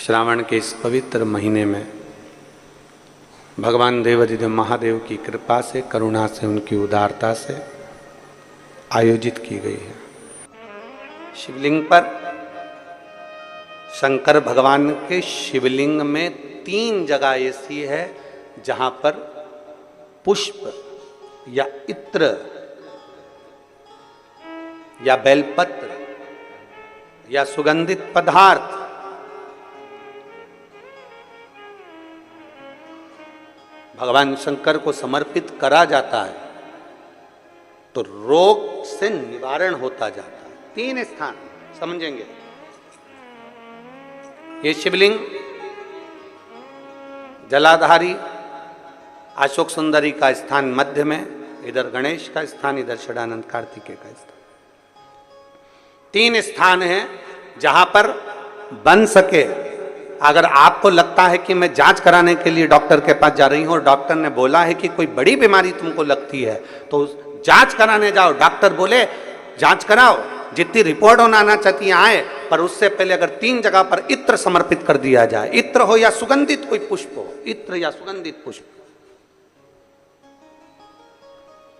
श्रावण के इस पवित्र महीने में भगवान देवाधिदेव महादेव की कृपा से, करुणा से, उनकी उदारता से आयोजित की गई है। शिवलिंग पर शंकर भगवान के शिवलिंग में 3 जगह ऐसी है जहां पर पुष्प या इत्र या बेलपत्र या सुगंधित पदार्थ भगवान शंकर को समर्पित करा जाता है तो रोग से निवारण होता जाता है। 3 स्थान समझेंगे। ये शिवलिंग जलाधारी अशोक सुंदरी का स्थान मध्य में, इधर गणेश का स्थान, इधर षडानंद कार्तिकेय का स्थान। 3 स्थान हैं जहां पर बन सके। अगर आपको लगता है कि मैं जांच कराने के लिए डॉक्टर के पास जा रही हूं और डॉक्टर ने बोला है कि कोई बड़ी बीमारी तुमको लगती है तो जांच कराने जाओ, डॉक्टर बोले जांच कराओ, जितनी रिपोर्ट होना आना चाहती आए, पर उससे पहले अगर 3 जगह पर इत्र समर्पित कर दिया जाए, इत्र हो या सुगंधित कोई पुष्प हो, इत्र या सुगंधित पुष्प,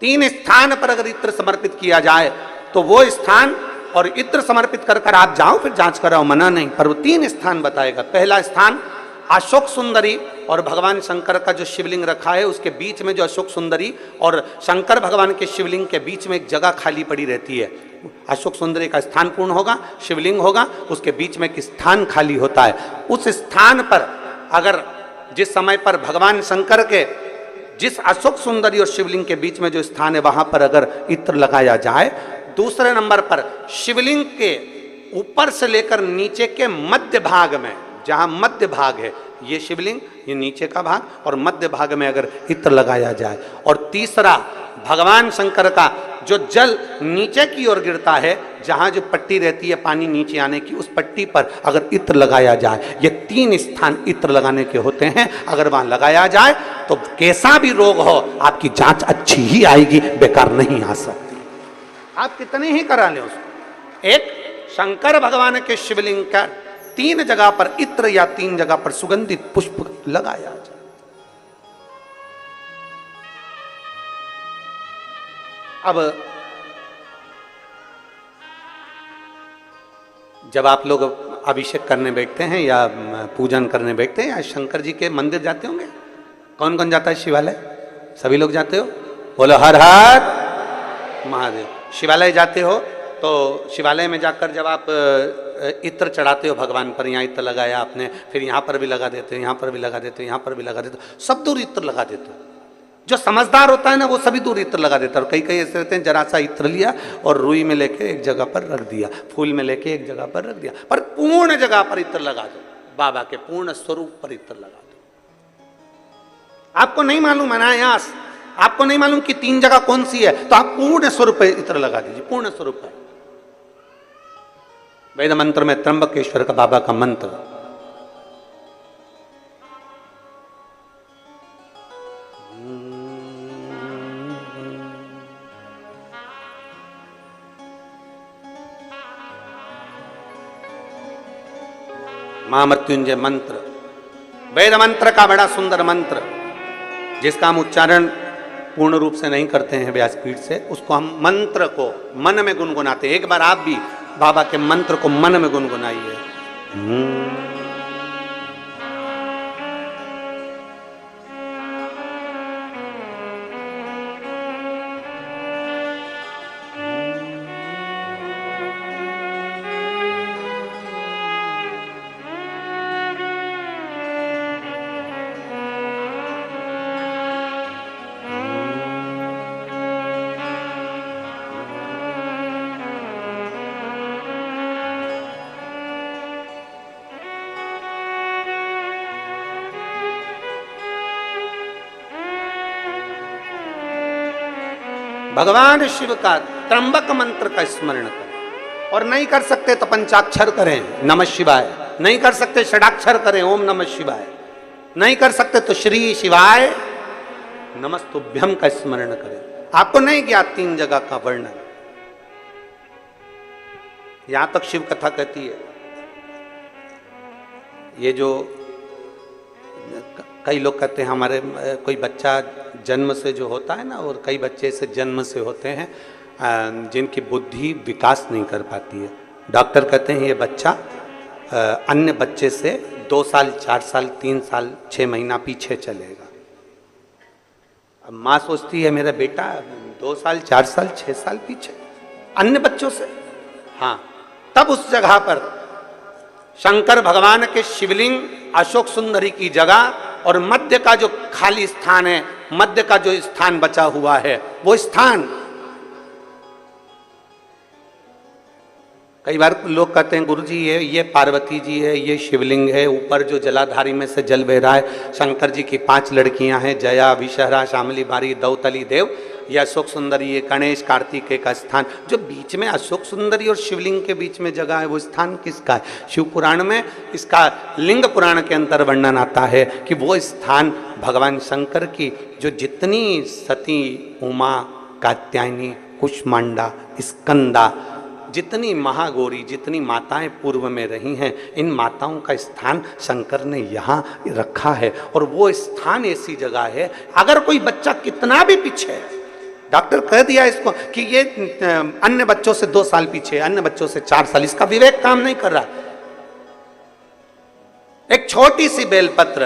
3 स्थान पर अगर इत्र समर्पित किया जाए तो वो स्थान और इत्र समर्पित कर कर आप जाओ, फिर जांच कराओ, मना नहीं, पर वो 3 स्थान बताएगा। पहला स्थान अशोक सुंदरी और भगवान शंकर का जो शिवलिंग रखा है उसके बीच में जो अशोक सुंदरी और शंकर भगवान के शिवलिंग के बीच में एक जगह खाली पड़ी रहती है। अशोक सुंदरी का स्थान पूर्ण होगा, शिवलिंग होगा, उसके बीच में एक स्थान खाली होता है। उस स्थान पर अगर जिस समय पर भगवान शंकर के जिस अशोक सुंदरी और शिवलिंग के बीच में जो स्थान है वहां पर अगर इत्र लगाया जाए, दूसरे नंबर पर शिवलिंग के ऊपर से लेकर नीचे के मध्य भाग में, जहां मध्य भाग है ये शिवलिंग, ये नीचे का भाग, और मध्य भाग में अगर इत्र लगाया जाए, और तीसरा भगवान शंकर का जो जल नीचे की ओर गिरता है, जहां जो पट्टी रहती है पानी नीचे आने की, उस पट्टी पर अगर इत्र लगाया जाए, ये 3 स्थान इत्र लगाने के होते हैं। अगर वहां लगाया जाए तो कैसा भी रोग हो आपकी जांच अच्छी ही आएगी, बेकार नहीं आ सकती। आप कितने ही करा लें उसको। एक शंकर भगवान के शिवलिंग का 3 जगह पर इत्र या 3 जगह पर सुगंधित पुष्प लगाया जाए। अब जब आप लोग अभिषेक करने बैठते हैं या पूजन करने बैठते हैं या शंकर जी के मंदिर जाते होंगे, कौन कौन जाता है शिवालय? सभी लोग जाते हो? बोलो हर हर महादेव। शिवालय जाते हो तो शिवालय में जाकर जब आप इत्र चढ़ाते हो भगवान पर, यहाँ इत्र लगाया आपने, फिर यहाँ पर भी लगा देते हो, यहाँ पर भी लगा देते हो, यहाँ पर भी लगा देते हो, सब दूर इत्र लगा देते हो। जो समझदार होता है ना वो सभी दूर इत्र लगा देता है। और कई कई ऐसे रहते हैं जरा सा इत्र लिया और रुई में लेके एक जगह पर रख दिया, फूल में लेके एक जगह पर रख दिया, पर पूर्ण जगह पर इत्र लगा दो, बाबा के पूर्ण स्वरूप पर इत्र लगा दो। आपको नहीं मालूम अनायास, आपको नहीं मालूम कि 3 जगह कौन सी है, तो आप पूर्ण स्वरूप पर इत्र लगा दीजिए, पूर्ण स्वरूप पर। वेद मंत्र में त्र्यंबकेश्वर का बाबा का मंत्र, महामृत्युंजय मंत्र, वेद मंत्र का बड़ा सुंदर मंत्र, जिसका हम उच्चारण पूर्ण रूप से नहीं करते हैं व्यासपीठ से, उसको हम मंत्र को मन में गुनगुनाते हैं। एक बार आप भी बाबा के मंत्र को मन में गुनगुनाइए। भगवान शिव का त्र्यंबक मंत्र का स्मरण करें, और नहीं कर सकते तो पंचाक्षर करें नमः शिवाय, नहीं कर सकते षडाक्षर करें ओम नमः शिवाय, नहीं कर सकते तो श्री शिवाय नमस्तुभ्यम का स्मरण करें। आपको नहीं ज्ञात 3 जगह का वर्णन, यहां तक शिव कथा कहती है ये जो कई लोग कहते हैं हमारे कोई बच्चा जन्म से जो होता है ना, और कई बच्चे से जन्म से होते हैं जिनकी बुद्धि विकास नहीं कर पाती है। डॉक्टर कहते हैं ये बच्चा अन्य बच्चे से 2 साल 4 साल 3 साल 6 महीना पीछे चलेगा। अब माँ सोचती है मेरा बेटा 2 साल 4 साल 6 साल पीछे अन्य बच्चों से। हाँ, तब उस जगह पर शंकर भगवान के शिवलिंग अशोक सुंदरी की जगह और मध्य का जो खाली स्थान है, मध्य का जो स्थान बचा हुआ है, वो स्थान कई बार लोग कहते हैं गुरुजी ये पार्वती जी है, ये शिवलिंग है, ऊपर जो जलाधारी में से जल बह रहा है, शंकर जी की 5 लड़कियां हैं, जया विषहरा शामली बारी दौतली देव, ये अशोक सुंदरी, ये गणेश कार्तिकेय का स्थान। जो बीच में अशोक सुंदरी और शिवलिंग के बीच में जगह है, वो स्थान किसका है? शिव पुराण में इसका लिंग पुराण के अंतर वर्णन आता है कि वो स्थान भगवान शंकर की जो जितनी सती उमा कात्यायनी कुष्मांडा स्कंदा जितनी महागौरी जितनी माताएं पूर्व में रही हैं, इन माताओं का स्थान शंकर ने यहाँ रखा है। और वो स्थान ऐसी जगह है, अगर कोई बच्चा कितना भी पीछे है, डॉक्टर कह दिया इसको कि ये अन्य बच्चों से 2 साल पीछे, अन्य बच्चों से 4 साल, इसका विवेक काम नहीं कर रहा। एक छोटी सी बेलपत्र,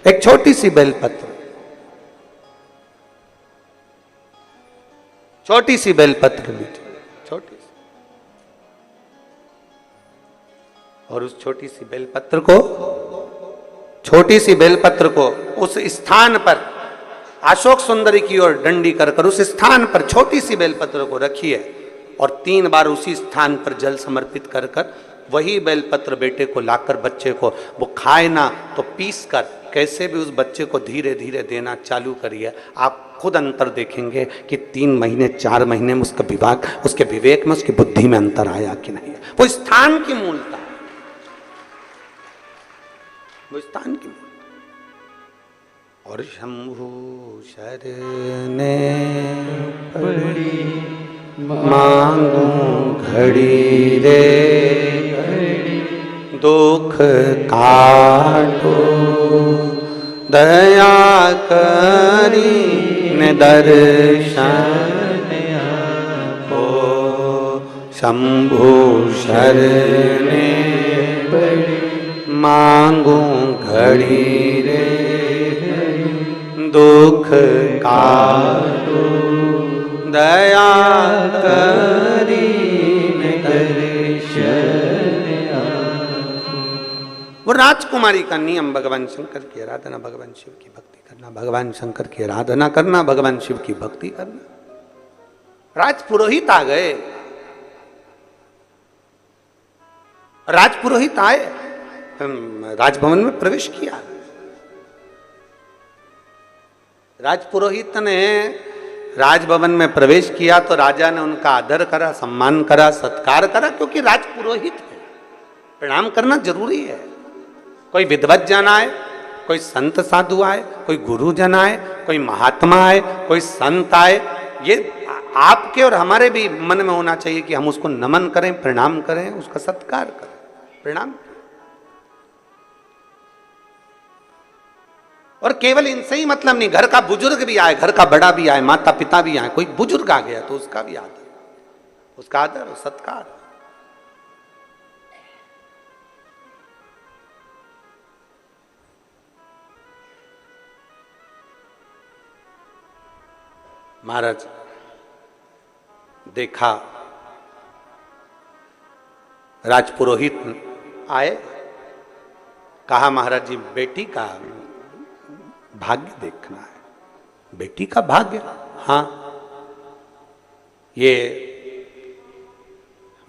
एक छोटी सी बेलपत्र, छोटी सी बेलपत्र लीजिए, छोटी सी, और उस छोटी सी बेलपत्र को, छोटी सी बेलपत्र को उस स्थान पर अशोक सुंदरी की ओर डंडी कर उस स्थान पर छोटी सी बेलपत्र को रखिए और 3 बार उसी स्थान पर जल समर्पित कर वही बेलपत्र बेटे को लाकर बच्चे को, वो खाए ना तो पीस कर कैसे भी उस बच्चे को धीरे धीरे देना चालू करिए। आप खुद अंतर देखेंगे कि 3 महीने 4 महीने में उसके विवेक में, उसकी बुद्धि में अंतर आया कि नहीं। वो स्थान की मूलता है, वो स्थान की मूलता। और शंभु शरणे पड़ी मांगू घड़ी रे, दुख काटो दया करी ने दर्शन आपो। शंभु शरणे मांगू घड़ी रे, दुख काटो दया करी ने दर्शन आपो। वो राजकुमारी का नियम भगवान शंकर की आराधना, भगवान शिव की भक्ति करना, भगवान शंकर की आराधना करना, भगवान शिव की भक्ति करना। राजपुरोहित आ गए, राजपुरोहित आए, राजभवन में प्रवेश किया। राजपुरोहित ने राजभवन में प्रवेश किया तो राजा ने उनका आदर करा, सम्मान करा, सत्कार करा, क्योंकि राजपुरोहित है, प्रणाम करना जरूरी है। कोई विद्वत जन आए, कोई संत साधु आए, कोई गुरु जन आए, कोई महात्मा आए, कोई संत आए, ये आपके और हमारे भी मन में होना चाहिए कि हम उसको नमन करें, प्रणाम करें, उसका सत्कार करें, प्रणाम। और केवल इनसे ही मतलब नहीं, घर का बुजुर्ग भी आए, घर का बड़ा भी आए, माता पिता भी आए, कोई बुजुर्ग आ गया तो उसका भी आदर, उसका आदर और सत्कार। महाराज देखा, राजपुरोहित आए, कहा महाराज जी बेटी का भाग्य देखना है। बेटी का भाग्य? हाँ, ये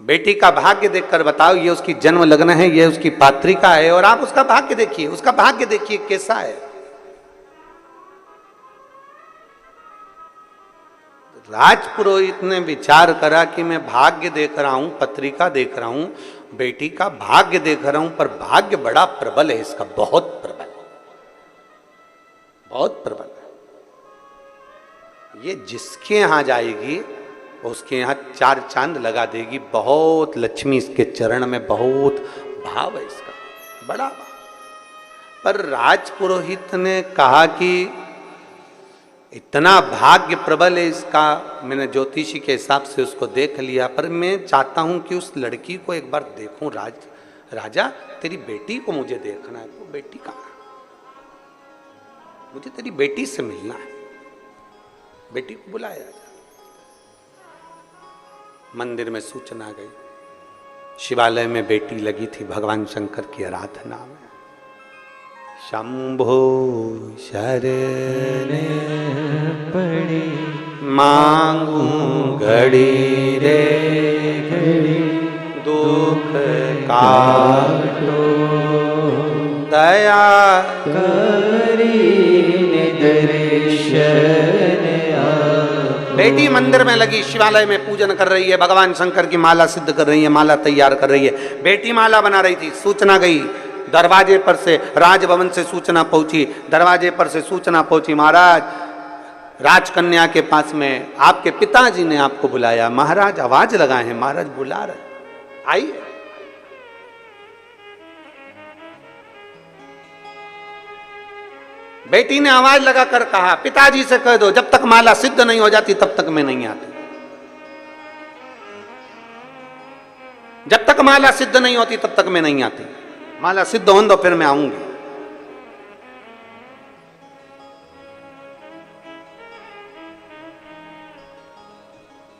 बेटी का भाग्य देखकर बताओ, ये उसकी जन्म लग्न है, ये उसकी पात्रिका है, और आप उसका भाग्य देखिए, उसका भाग्य देखिए कैसा है। राजपुरोहित ने विचार करा कि मैं भाग्य देख रहा हूं, पत्रिका देख रहा हूं, बेटी का भाग्य देख रहा हूं, पर भाग्य बड़ा प्रबल है इसका, बहुत प्रबल, बहुत प्रबल है। ये जिसके यहां जाएगी उसके यहां 4 चांद लगा देगी। बहुत लक्ष्मी इसके चरण में, बहुत भाव है इसका, बड़ा भाव। पर राजपुरोहित ने कहा कि इतना भाग्य प्रबल है इसका, मैंने ज्योतिषी के हिसाब से उसको देख लिया, पर मैं चाहता हूं कि उस लड़की को एक बार देखूं। राजा तेरी बेटी को मुझे देखना है। वो बेटी कहाँ? मुझे तेरी बेटी से मिलना है। बेटी को बुलाया राजा। मंदिर में सूचना गई, शिवालय में बेटी लगी थी भगवान शंकर की आराधना में। शंभो शरण पड़ी मांगू घड़ी रे घड़ी, दुख काटो दया करी दर्शन। बेटी मंदिर में लगी, शिवालय में पूजन कर रही है, भगवान शंकर की माला सिद्ध कर रही है, माला तैयार कर रही है। बेटी माला बना रही थी, सूचना गई दरवाजे पर से, राजभवन से सूचना पहुंची, दरवाजे पर से सूचना पहुंची, महाराज राजकन्या के पास में आपके पिताजी ने आपको बुलाया। महाराज आवाज लगाए हैं, महाराज बुला रहे, आइए। बेटी ने आवाज लगाकर कहा, पिताजी से कह दो जब तक माला सिद्ध नहीं हो जाती तब तक मैं नहीं आती। जब तक माला सिद्ध नहीं होती तब तक मैं नहीं आती। माला सिद्ध हो दो फिर मैं आऊंगी।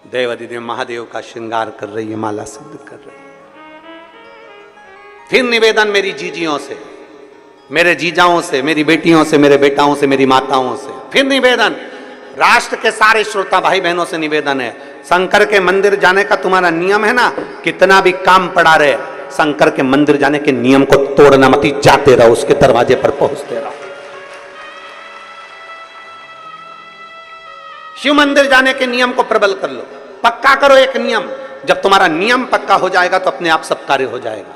देवाधिदेव महादेव का श्रृंगार कर रही है, माला सिद्ध कर रही है। फिर निवेदन मेरी जीजियों से, मेरे जीजाओं से, मेरी बेटियों से, मेरे बेटाओं से, मेरी माताओं से, फिर निवेदन राष्ट्र के सारे श्रोता भाई बहनों से निवेदन है, शंकर के मंदिर जाने का तुम्हारा नियम है ना, कितना भी काम पड़ा रहे, शंकर के मंदिर जाने के नियम को तोड़ना मत, जाते रहो, उसके दरवाजे पर पहुंचते रहो। शिव मंदिर जाने के नियम को प्रबल कर लो, पक्का करो एक नियम। जब तुम्हारा नियम पक्का हो जाएगा तो अपने आप सब कार्य हो जाएगा।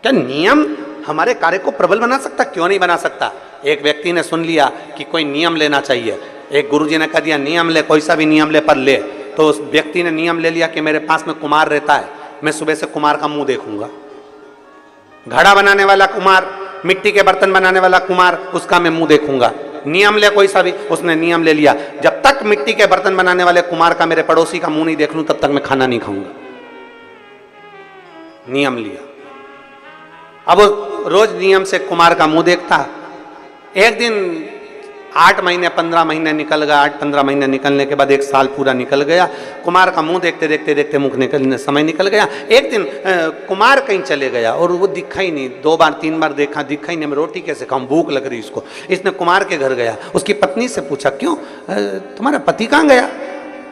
क्या नियम हमारे कार्य को प्रबल बना सकता? क्यों नहीं बना सकता। एक व्यक्ति ने सुन लिया कि कोई नियम लेना चाहिए, एक गुरुजी ने कह दिया नियम ले, कोई सा भी नियम ले पर ले। तो उस व्यक्ति ने नियम ले लिया कि मेरे पास में कुमार रहता है, मैं सुबह से कुमार का मुंह देखूंगा। घड़ा बनाने वाला कुमार, मिट्टी के बर्तन बनाने वाला कुमार, उसका मैं मुंह देखूंगा। नियम ले कोई सा भी, उसने नियम ले लिया, जब तक मिट्टी के बर्तन बनाने वाले कुमार का, मेरे पड़ोसी का मुंह नहीं देख लूं तब तक मैं खाना नहीं खाऊंगा। नियम लिया। अब रोज नियम से कुमार का मुंह देखता। एक दिन 8 महीने 15 महीने निकल गया, 8-15 महीने निकलने के बाद 1 साल पूरा निकल गया। कुमार का मुंह देखते देखते देखते मुख निकलने समय निकल गया। एक दिन कुमार कहीं चले गया और वो दिखा ही नहीं। 2 बार 3 बार देखा, दिखा ही नहीं। मैं रोटी कैसे खाऊं, भूख लग रही इसको। इसने कुमार के घर गया, उसकी पत्नी से पूछा क्यों तुम्हारा पति कहाँ गया?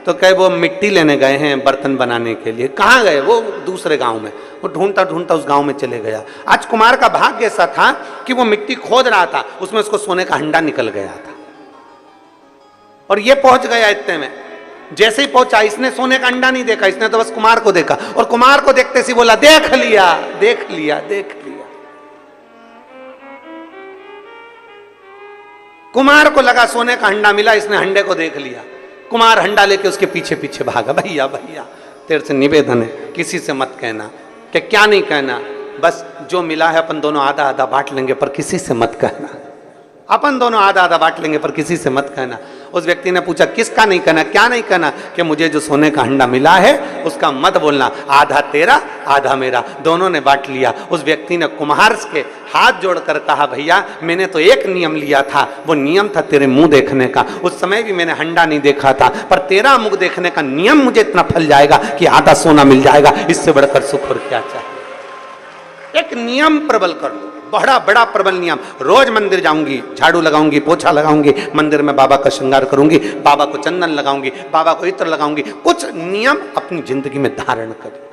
तो कहे वो मिट्टी लेने गए हैं बर्तन बनाने के लिए। कहाँ गए? वो दूसरे गांव में। वो ढूंढता ढूंढता उस गांव में चले गया। आज कुमार का भाग्य ऐसा था कि वो मिट्टी खोद रहा था, उसमें उसको सोने का हंडा निकल गया था और ये पहुंच गया। इतने में जैसे ही पहुंचा, इसने सोने का अंडा नहीं देखा, इसने तो बस कुमार को देखा और कुमार को देखते सी बोला देख लिया देख लिया देख लिया। कुमार को लगा सोने का हंडा मिला, इसने हंडे को देख लिया। कुमार हंडा लेके उसके पीछे पीछे भागा। भैया भैया तेरे से निवेदन है, किसी से मत कहना। क्या नहीं कहना? बस जो मिला है अपन दोनों आधा आधा बांट लेंगे, पर किसी से मत कहना। अपन दोनों आधा आधा बांट लेंगे, पर किसी से मत कहना। उस व्यक्ति ने पूछा किसका नहीं कहना? क्या नहीं कहना? कि मुझे जो सोने का हंडा मिला है उसका मत बोलना, आधा तेरा आधा मेरा, दोनों ने बांट लिया। उस व्यक्ति ने कुम्हार के हाथ जोड़कर कहा भैया मैंने तो एक नियम लिया था, वो नियम था तेरे मुंह देखने का। उस समय भी मैंने हंडा नहीं देखा था, पर तेरा मुंह देखने का नियम मुझे इतना फल जाएगा कि आधा सोना मिल जाएगा। इससे बढ़कर सुख और क्या चाहिए? एक नियम प्रबल कर लो, बड़ा बड़ा प्रबल नियम। रोज मंदिर जाऊंगी, झाड़ू लगाऊंगी, पोछा लगाऊंगी, मंदिर में बाबा का श्रृंगार करूंगी, बाबा को चंदन लगाऊंगी, बाबा को इत्र लगाऊंगी। कुछ नियम अपनी जिंदगी में धारण करो।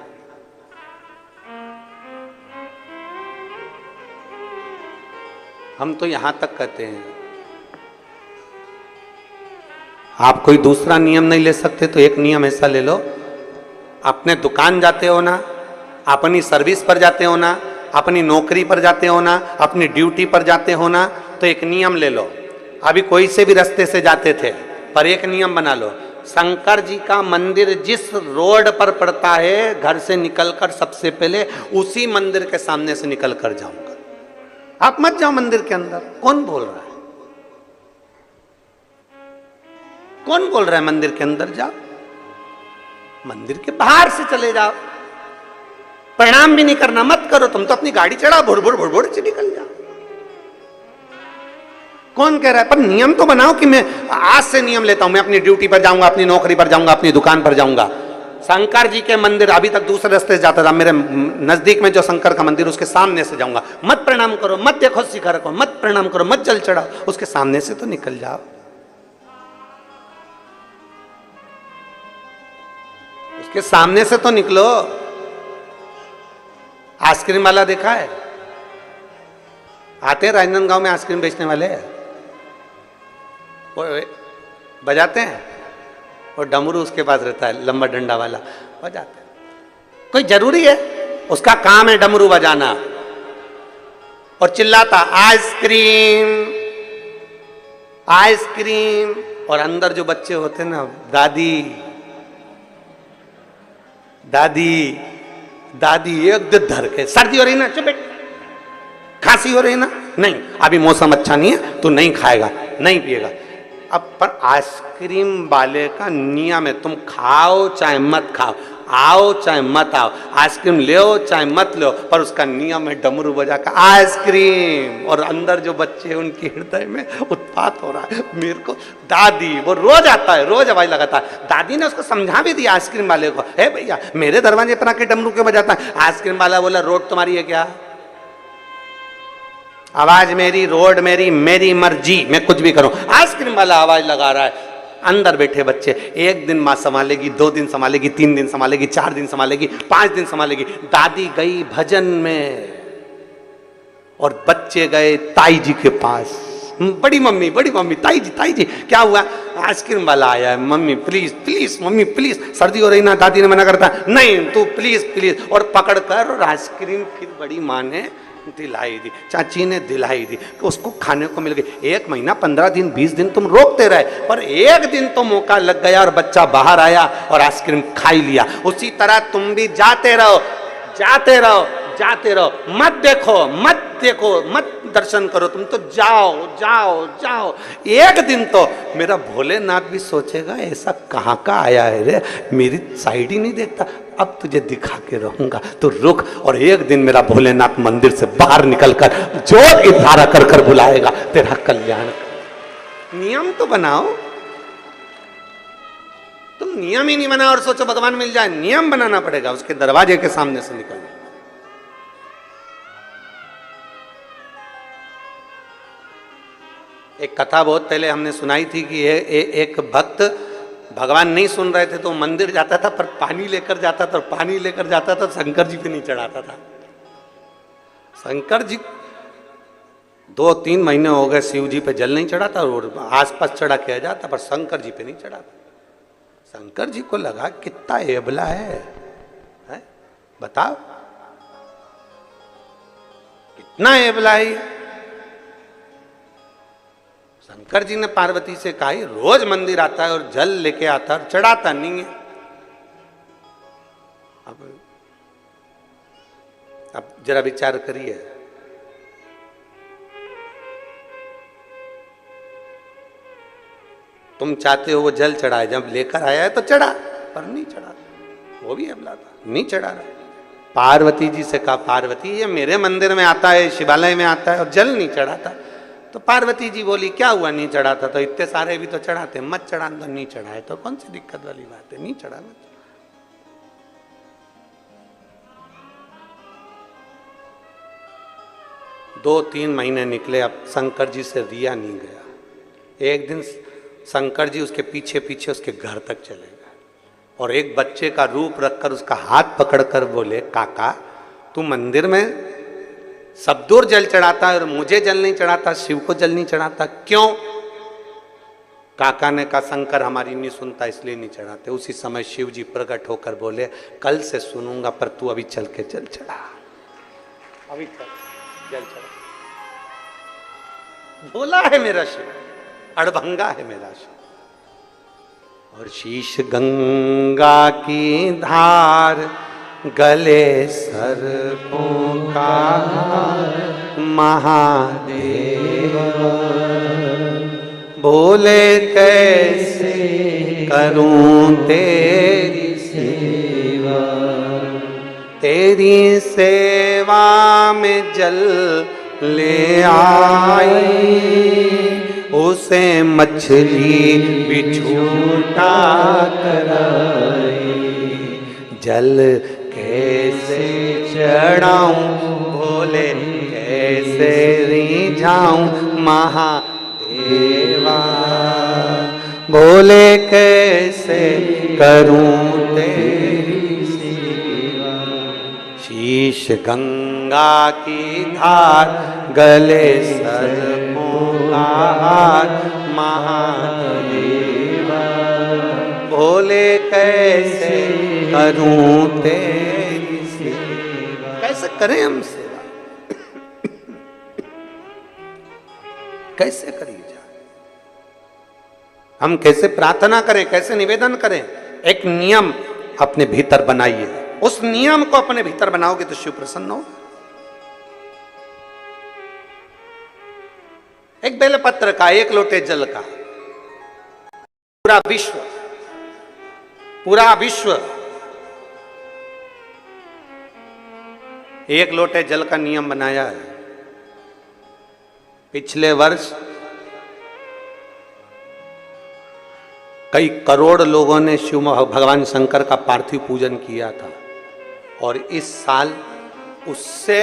हम तो यहां तक कहते हैं आप कोई दूसरा नियम नहीं ले सकते तो एक नियम ऐसा ले लो, अपने दुकान जाते हो ना, अपनी सर्विस पर जाते हो ना, अपनी नौकरी पर जाते हो ना, अपनी ड्यूटी पर जाते हो ना, तो एक नियम ले लो। अभी कोई से भी रास्ते से जाते थे, पर एक नियम बना लो, शंकर जी का मंदिर जिस रोड पर पड़ता है, घर से निकलकर सबसे पहले उसी मंदिर के सामने से निकल कर जाऊंगा। आप मत जाओ मंदिर के अंदर। कौन बोल रहा है? कौन बोल रहा है मंदिर के अंदर जाओ? मंदिर के बाहर से चले जाओ। प्रणाम भी नहीं करना, मत करो। तुम तो अपनी गाड़ी चढ़ाओ, भुड़ भुड़ भुड़ भुड़ से निकल जाओ। कौन कह रहा है? पर नियम तो बनाओ कि मैं आज से नियम लेता हूं, मैं अपनी ड्यूटी पर जाऊंगा, अपनी नौकरी पर जाऊंगा, अपनी दुकान पर जाऊंगा। शंकर जी के मंदिर अभी तक दूसरे रास्ते से जाता था, मेरे नजदीक में जो शंकर का मंदिर उसके सामने से जाऊंगा। मत प्रणाम करो, मत देखो शिखर को, मत प्रणाम करो, मत जल चढ़ाओ, उसके सामने से तो निकल जाओ। उसके सामने से तो निकलो। आइसक्रीम वाला देखा है? आते हैं राजनांदगांव में आइसक्रीम बेचने वाले, वो बजाते हैं, और डमरू उसके पास रहता है, लंबा डंडा वाला, बजाते हैं। कोई जरूरी है? उसका काम है डमरू बजाना और चिल्लाता आइसक्रीम आइसक्रीम। और अंदर जो बच्चे होते हैं ना, दादी दादी दादी, एक दिन धर के, सर्दी हो रही ना, चुप बैठ, खांसी हो रही ना, नहीं अभी मौसम अच्छा नहीं है, तू नहीं खाएगा, नहीं पिएगा। अब पर आइसक्रीम वाले का नियम है, तुम खाओ चाहे मत खाओ, आओ चाहे मत आओ, आइसक्रीम ले चाहे मत लो, पर उसका नियम है डमरू बजा का आइसक्रीम। और अंदर जो बच्चे हैं उनके हृदय में उत्पात हो रहा है। मेरे को दादी, वो रोज आता है, रोज आवाज लगाता है। दादी ने उसको समझा भी दिया आइसक्रीम वाले को, हे भैया मेरे दरवाजे पर आके डमरू क्यों बजाता है? आइसक्रीम वाला बोला रोड तुम्हारी है क्या? आवाज मेरी, रोड मेरी, मेरी मर्जी, मैं कुछ भी करूं। आइसक्रीम वाला आवाज लगा रहा है। अंदर बैठे बच्चे, एक दिन मां संभालेगी, 2 दिन संभालेगी, 3 दिन संभालेगी, 4 दिन संभालेगी, 5 दिन संभालेगी। दादी गई भजन में और बच्चे गए ताई जी के पास। बड़ी मम्मी ताई जी क्या हुआ? आइसक्रीम वाला आया है, mummy please please, mummy please, सर्दी हो रही ना। दादी ने मना करता, नहीं तू प्लीज प्लीज, और पकड़ कर और आइसक्रीम फिर बड़ी माँ ने दिलाई दी, चाची ने दिलाई दी, उसको खाने को मिल गई। 1 महीना, 15 दिन, 20 दिन तुम रोकते रहे, पर एक दिन तो मौका लग गया और बच्चा बाहर आया और आइसक्रीम खा ही लिया। उसी तरह तुम भी जाते रहो, जाते रहो, जाते रहो, मत देखो, मत देखो, मत दर्शन करो, तुम तो जाओ जाओ जाओ। एक दिन तो मेरा भोलेनाथ भी सोचेगा ऐसा कहाँ का आया है रे, मेरी साइड ही नहीं देखता, अब तुझे दिखा के रहूंगा, तो रुक। और एक दिन मेरा भोलेनाथ मंदिर से बाहर निकलकर जोर इशारा कर कर बुलाएगा, तेरा कल्याण। नियम तो बनाओ। तुम नियम ही नहीं बनाओ और सोचो भगवान मिल जाए। नियम बनाना पड़ेगा, उसके दरवाजे के सामने से निकलना। एक कथा बहुत पहले हमने सुनाई थी कि एक भक्त भगवान नहीं सुन रहे थे तो मंदिर जाता था, पर पानी लेकर जाता था, पानी लेकर जाता था, शंकर जी पे नहीं चढ़ाता था। शंकर जी 2-3 महीने हो गए शिव जी पे जल नहीं चढ़ाता और आसपास चढ़ा किया जाता, पर शंकर जी पे नहीं चढ़ाता। शंकर जी को लगा कितना एबला है? बताओ कितना एबला है। शंकर जी ने पार्वती से कहा, रोज मंदिर आता है और जल लेके आता है और चढ़ाता नहीं है। अब जरा विचार करिए, तुम चाहते हो वो जल चढ़ाए, जब लेकर आया है तो चढ़ा, पर नहीं चढ़ा, वो भी अबला था, नहीं चढ़ा रहा। पार्वती जी से कहा, पार्वती ये मेरे मंदिर में आता है, शिवालय में आता है और जल नहीं चढ़ाता। तो पार्वती जी बोली, क्या हुआ नहीं चढ़ाता? तो इतने सारे भी तो चढ़ाते, मत चढ़ा। तो नहीं चढ़ाए तो कौन सी दिक्कत वाली बात है, नहीं चढ़ाना। दो 3 महीने निकले, अब शंकर जी से रिया नहीं गया। एक दिन शंकर जी उसके पीछे पीछे उसके घर तक चले गए और एक बच्चे का रूप रखकर उसका हाथ पकड़कर बोले, काका तू मंदिर में सब दूर जल चढ़ाता है और मुझे जल नहीं चढ़ाता, शिव को जल नहीं चढ़ाता, क्यों? काका ने कहा, शंकर हमारी नहीं सुनता इसलिए नहीं चढ़ाते। उसी समय शिव जी प्रकट होकर बोले, कल से सुनूंगा, पर तू अभी चल के जल चढ़ा, अभी चल जल चढ़ा। भोला है मेरा शिव, अड़भंगा है मेरा शिव। और शीश गंगा की धार, गले सर्पों का महादेव, बोले कैसे करूं तेरी सेवा, तेरी सेवा में जल ले आई, उसे मछली भी झूठा कराई, जल कैसे चढ़ाऊं, बोले कैसे रिझाऊं महादेवा, बोले कैसे करूं तेरी सेवा, शीश गंगा की धार, गले सर्पों का हार महादेवा, बोले कैसे करूं तेरी सेवा। कैसे करें हम सेवा, कैसे करिए जाए, हम कैसे प्रार्थना करें, कैसे निवेदन करें। एक नियम अपने भीतर बनाइए, उस नियम को अपने भीतर बनाओगे तो शिव प्रसन्न हो। एक बेलपत्र का, एक लोटे जल का, पूरा विश्व एक लोटे जल का नियम बनाया है। पिछले वर्ष कई करोड़ लोगों ने शिव भगवान शंकर का पार्थिव पूजन किया था, और इस साल उससे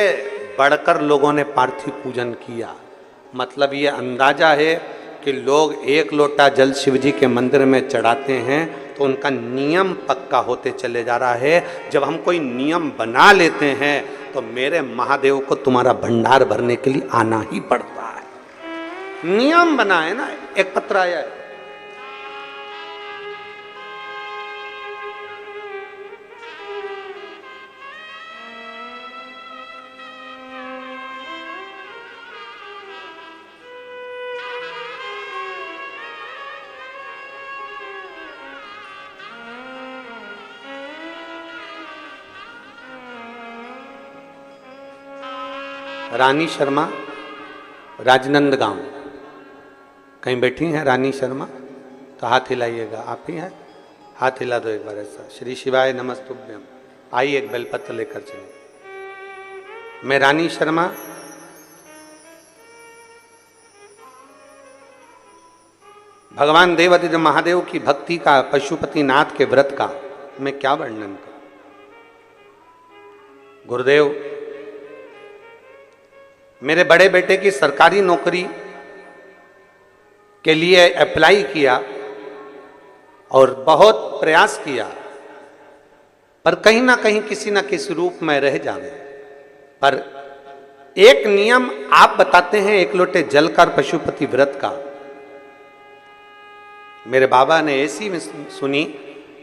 बढ़कर लोगों ने पार्थिव पूजन किया। मतलब ये अंदाजा है कि लोग एक लोटा जल शिव जी के मंदिर में चढ़ाते हैं तो उनका नियम पक्का होते चले जा रहा है। जब हम कोई नियम बना लेते हैं तो मेरे महादेव को तुम्हारा भंडार भरने के लिए आना ही पड़ता है। नियम बना है ना, एक पत्र आया है, रानी शर्मा, राजनंदगांव। कहीं बैठी हैं रानी शर्मा? तो हाथ हिलाइएगा। आप ही हैं? हाथ हिला दो एक बार ऐसा। श्री शिवाय नमस्तुभ्यम। आइए एक बेलपत्र लेकर चलिए। मैं रानी शर्मा भगवान देवादिदेव महादेव की भक्ति का, पशुपतिनाथ के व्रत का मैं क्या वर्णन करूं। गुरुदेव, मेरे बड़े बेटे की सरकारी नौकरी के लिए अप्लाई किया और बहुत प्रयास किया, पर कहीं ना कहीं किसी ना किसी रूप में रह जावे। पर एक नियम आप बताते हैं एक लोटे जल का, पशुपति व्रत का। मेरे बाबा ने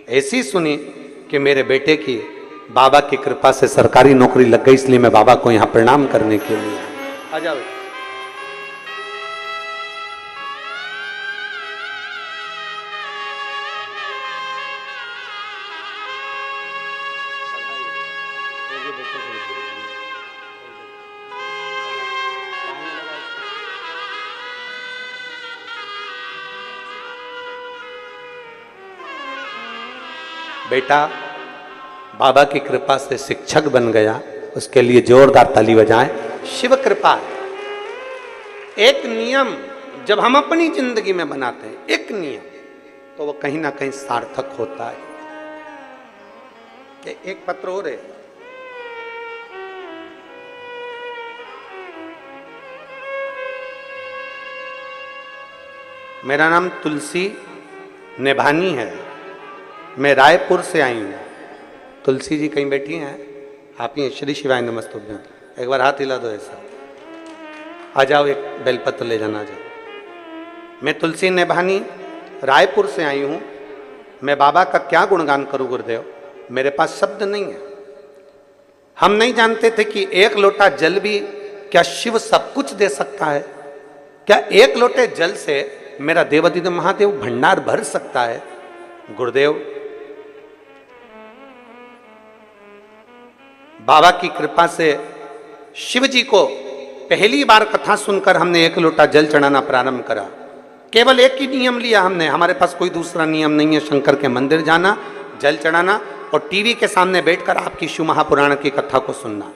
ऐसी सुनी कि मेरे बेटे की बाबा की कृपा से सरकारी नौकरी लग गई, इसलिए मैं बाबा को यहां प्रणाम करने के लिए आ जाओ। बेटा बाबा की कृपा से शिक्षक बन गया, उसके लिए जोरदार ताली बजाएं। शिव कृपा है। एक नियम जब हम अपनी जिंदगी में बनाते हैं, एक नियम, तो वो कहीं ना कहीं सार्थक होता है। एक पत्र हो रहे, मेरा नाम तुलसी नेभानी है, मैं रायपुर से आई हूँ। तुलसी जी कहीं बैठी हैं? आप ही? श्री शिवाय नमस्तुभ्यम। एक बार हाथ हिला दो ऐसा। आ जाओ, एक बेलपत्र ले जाना। जाओ। मैं तुलसी नेभानी रायपुर से आई हूँ। मैं बाबा का क्या गुणगान करूँ गुरुदेव, मेरे पास शब्द नहीं है। हम नहीं जानते थे कि एक लोटा जल भी क्या शिव सब कुछ दे सकता है? क्या एक लोटे जल से मेरा देवादिदेव महादेव भंडार भर सकता है? गुरुदेव, बाबा की कृपा से शिव जी को पहली बार कथा सुनकर हमने 1 लोटा जल चढ़ाना प्रारंभ करा। केवल एक ही नियम लिया हमने, हमारे पास कोई दूसरा नियम नहीं है। शंकर के मंदिर जाना, जल चढ़ाना और टीवी के सामने बैठकर आपकी शिव महापुराण की कथा को सुनना।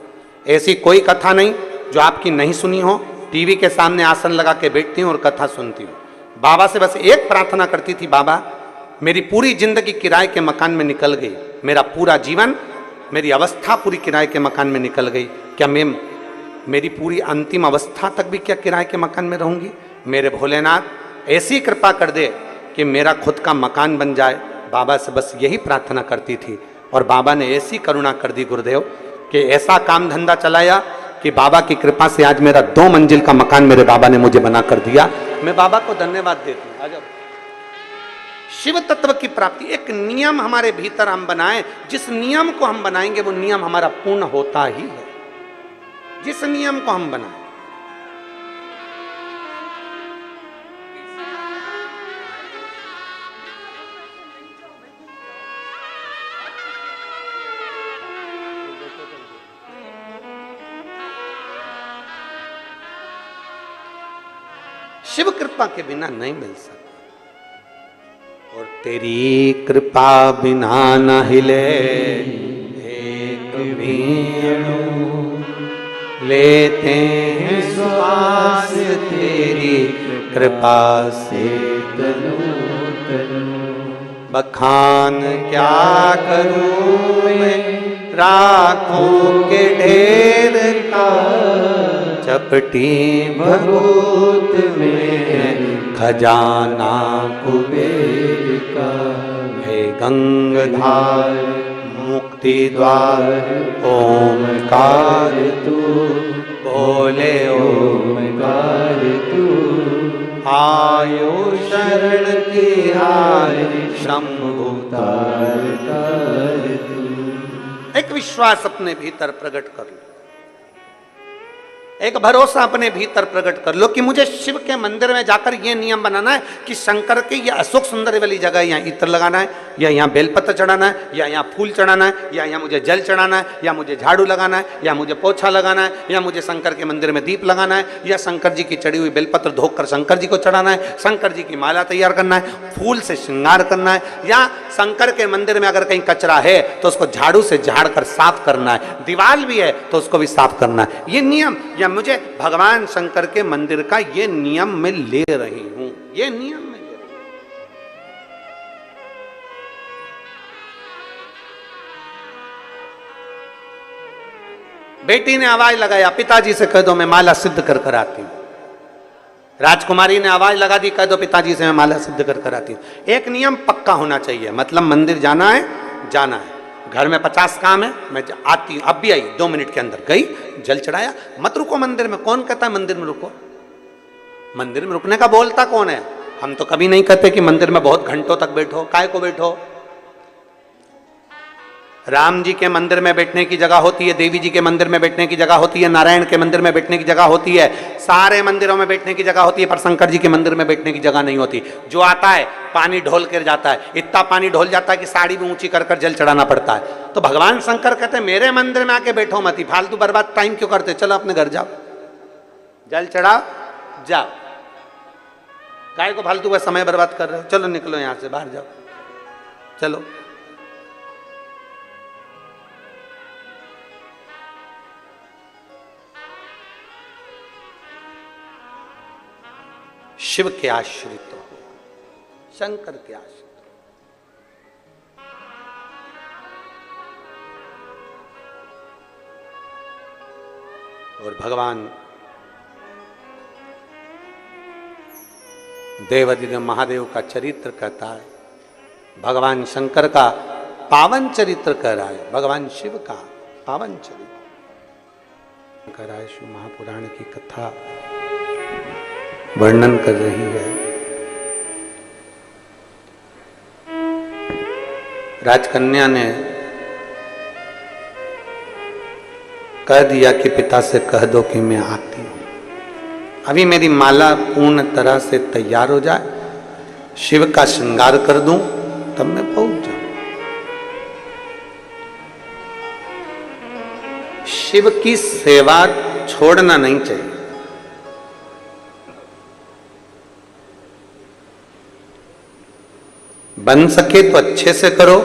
ऐसी कोई कथा नहीं जो आपकी नहीं सुनी हो। टीवी के सामने आसन लगा के बैठती हूँ और कथा सुनती हूँ। बाबा से बस एक प्रार्थना करती थी, बाबा मेरी पूरी जिंदगी किराए के मकान में निकल गई, मेरा पूरा जीवन, मेरी अवस्था पूरी किराए के मकान में निकल गई, क्या मैं मेरी पूरी अंतिम अवस्था तक भी क्या किराए के मकान में रहूंगी? मेरे भोलेनाथ ऐसी कृपा कर दे कि मेरा खुद का मकान बन जाए। बाबा से बस यही प्रार्थना करती थी और बाबा ने ऐसी करुणा कर दी गुरुदेव कि ऐसा काम धंधा चलाया कि बाबा की कृपा से आज मेरा 2 मंजिल का मकान मेरे बाबा ने मुझे बना कर दिया। मैं बाबा को धन्यवाद देती हूँ। आजा। शिव तत्व की प्राप्ति, एक नियम हमारे भीतर हम बनाएं, जिस नियम को हम बनाएंगे वो नियम हमारा पूर्ण होता ही है। जिस नियम को हम बनाएं, शिव कृपा के बिना नहीं मिल सकता। और तेरी कृपा बिना न हिले एक भी अणु, लेते हैं श्वास तेरी कृपा से तनु तनु। बखान क्या करूं मैं राखों के ढेर का, चपटी भभूत में खजाना कुबेर का। हे गंगाधार मुक्ति द्वार ओमकार तू, बोले ओमकार तू। आयो शरण तिहारी शंभु तार तार तू। एक विश्वास अपने भीतर प्रकट कर लो, एक भरोसा अपने भीतर प्रकट कर लो कि मुझे शिव के मंदिर में जाकर यह नियम बनाना है कि शंकर की यह अशोक सुंदर वाली जगह यहाँ इत्र लगाना है, या यहाँ बेलपत्र चढ़ाना है, या यहाँ फूल चढ़ाना है, या यहाँ मुझे जल चढ़ाना है, या मुझे झाड़ू लगाना है, या मुझे पोछा लगाना है, या मुझे शंकर के मंदिर में दीप लगाना है, या शंकर जी की चढ़ी हुई बेलपत्र धोकर शंकर जी को चढ़ाना है, शंकर जी की माला तैयार करना है, फूल से श्रृंगार करना है, या शंकर के मंदिर में अगर कहीं कचरा है तो उसको झाड़ू से झाड़ कर साफ करना है, दीवार भी है तो उसको भी साफ करना है। ये नियम या मुझे भगवान शंकर के मंदिर का ये नियम मैं ले रही हूं, ये नियम मैं ले रही हूं। बेटी ने आवाज लगाया, पिताजी से कह दो मैं माला सिद्ध कर कर आती हूं। राजकुमारी ने आवाज लगा दी, कह दो पिताजी से मैं माला सिद्ध कर कर आती हूं। एक नियम पक्का होना चाहिए, मतलब मंदिर जाना है, जाना है। घर में 50 काम है, मैं आती हूँ, अब भी आई, 2 मिनट के अंदर गई, जल चढ़ाया। मत रुको मंदिर में, कौन कहता है मंदिर में रुको? मंदिर में रुकने का बोलता कौन है? हम तो कभी नहीं कहते कि मंदिर में बहुत घंटों तक बैठो। काय को बैठो? राम जी के मंदिर में बैठने की जगह होती है, देवी जी के मंदिर में बैठने की जगह होती है, नारायण के मंदिर में बैठने की जगह होती है, सारे मंदिरों में बैठने की जगह होती है, पर शंकर जी के मंदिर में बैठने की जगह नहीं होती। जो आता है पानी ढोल कर जाता है, इतना पानी ढोल जाता है कि साड़ी भी ऊंची कर कर जल चढ़ाना पड़ता है। तो भगवान शंकर कहते हैं मेरे मंदिर में आके बैठो मत, फालतू बर्बाद टाइम क्यों करते, चलो अपने घर जाओ, जल चढ़ाओ, जाओ। काय को फालतू का समय बर्बाद कर रहे हो? चलो निकलो यहां से, बाहर जाओ, चलो। शिव के आश्रित हो, शंकर के आश्रित हो। और भगवान देवाधिदेव महादेव का चरित्र कहता है, भगवान शंकर का पावन चरित्र कह रहा है, भगवान शिव का पावन चरित्र कह रहा है। शिव महापुराण की कथा वर्णन कर रही है। राजकन्या ने कह दिया कि पिता से कह दो कि मैं आती हूं, अभी मेरी माला पूर्ण तरह से तैयार हो जाए, शिव का श्रृंगार कर दूं, तब मैं पहुंच जाऊं। शिव की सेवा छोड़ना नहीं चाहिए। बन सके तो अच्छे से करो।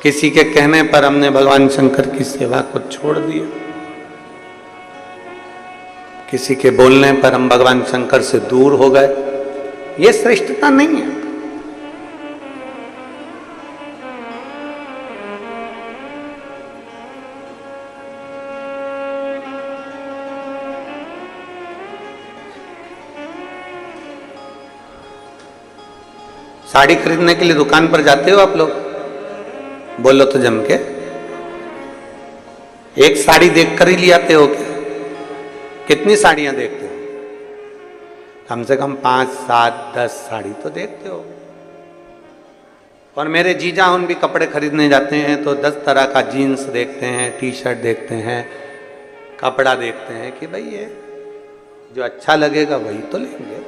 किसी के कहने पर हमने भगवान शंकर की सेवा को छोड़ दिया, किसी के बोलने पर हम भगवान शंकर से दूर हो गए, यह श्रेष्ठता नहीं है। साड़ी खरीदने के लिए दुकान पर जाते हो आप लोग? बोलो तो जम के। एक साड़ी देखकर ही ले आते हो क्या? कितनी साड़ियां देखते हो? कम से कम 5, 7, 10 साड़ी तो देखते हो। और मेरे जीजा उन भी कपड़े खरीदने जाते हैं तो 10 तरह का जीन्स देखते हैं, टी शर्ट देखते हैं, कपड़ा देखते हैं कि भाई ये जो अच्छा लगेगा वही तो लेंगे।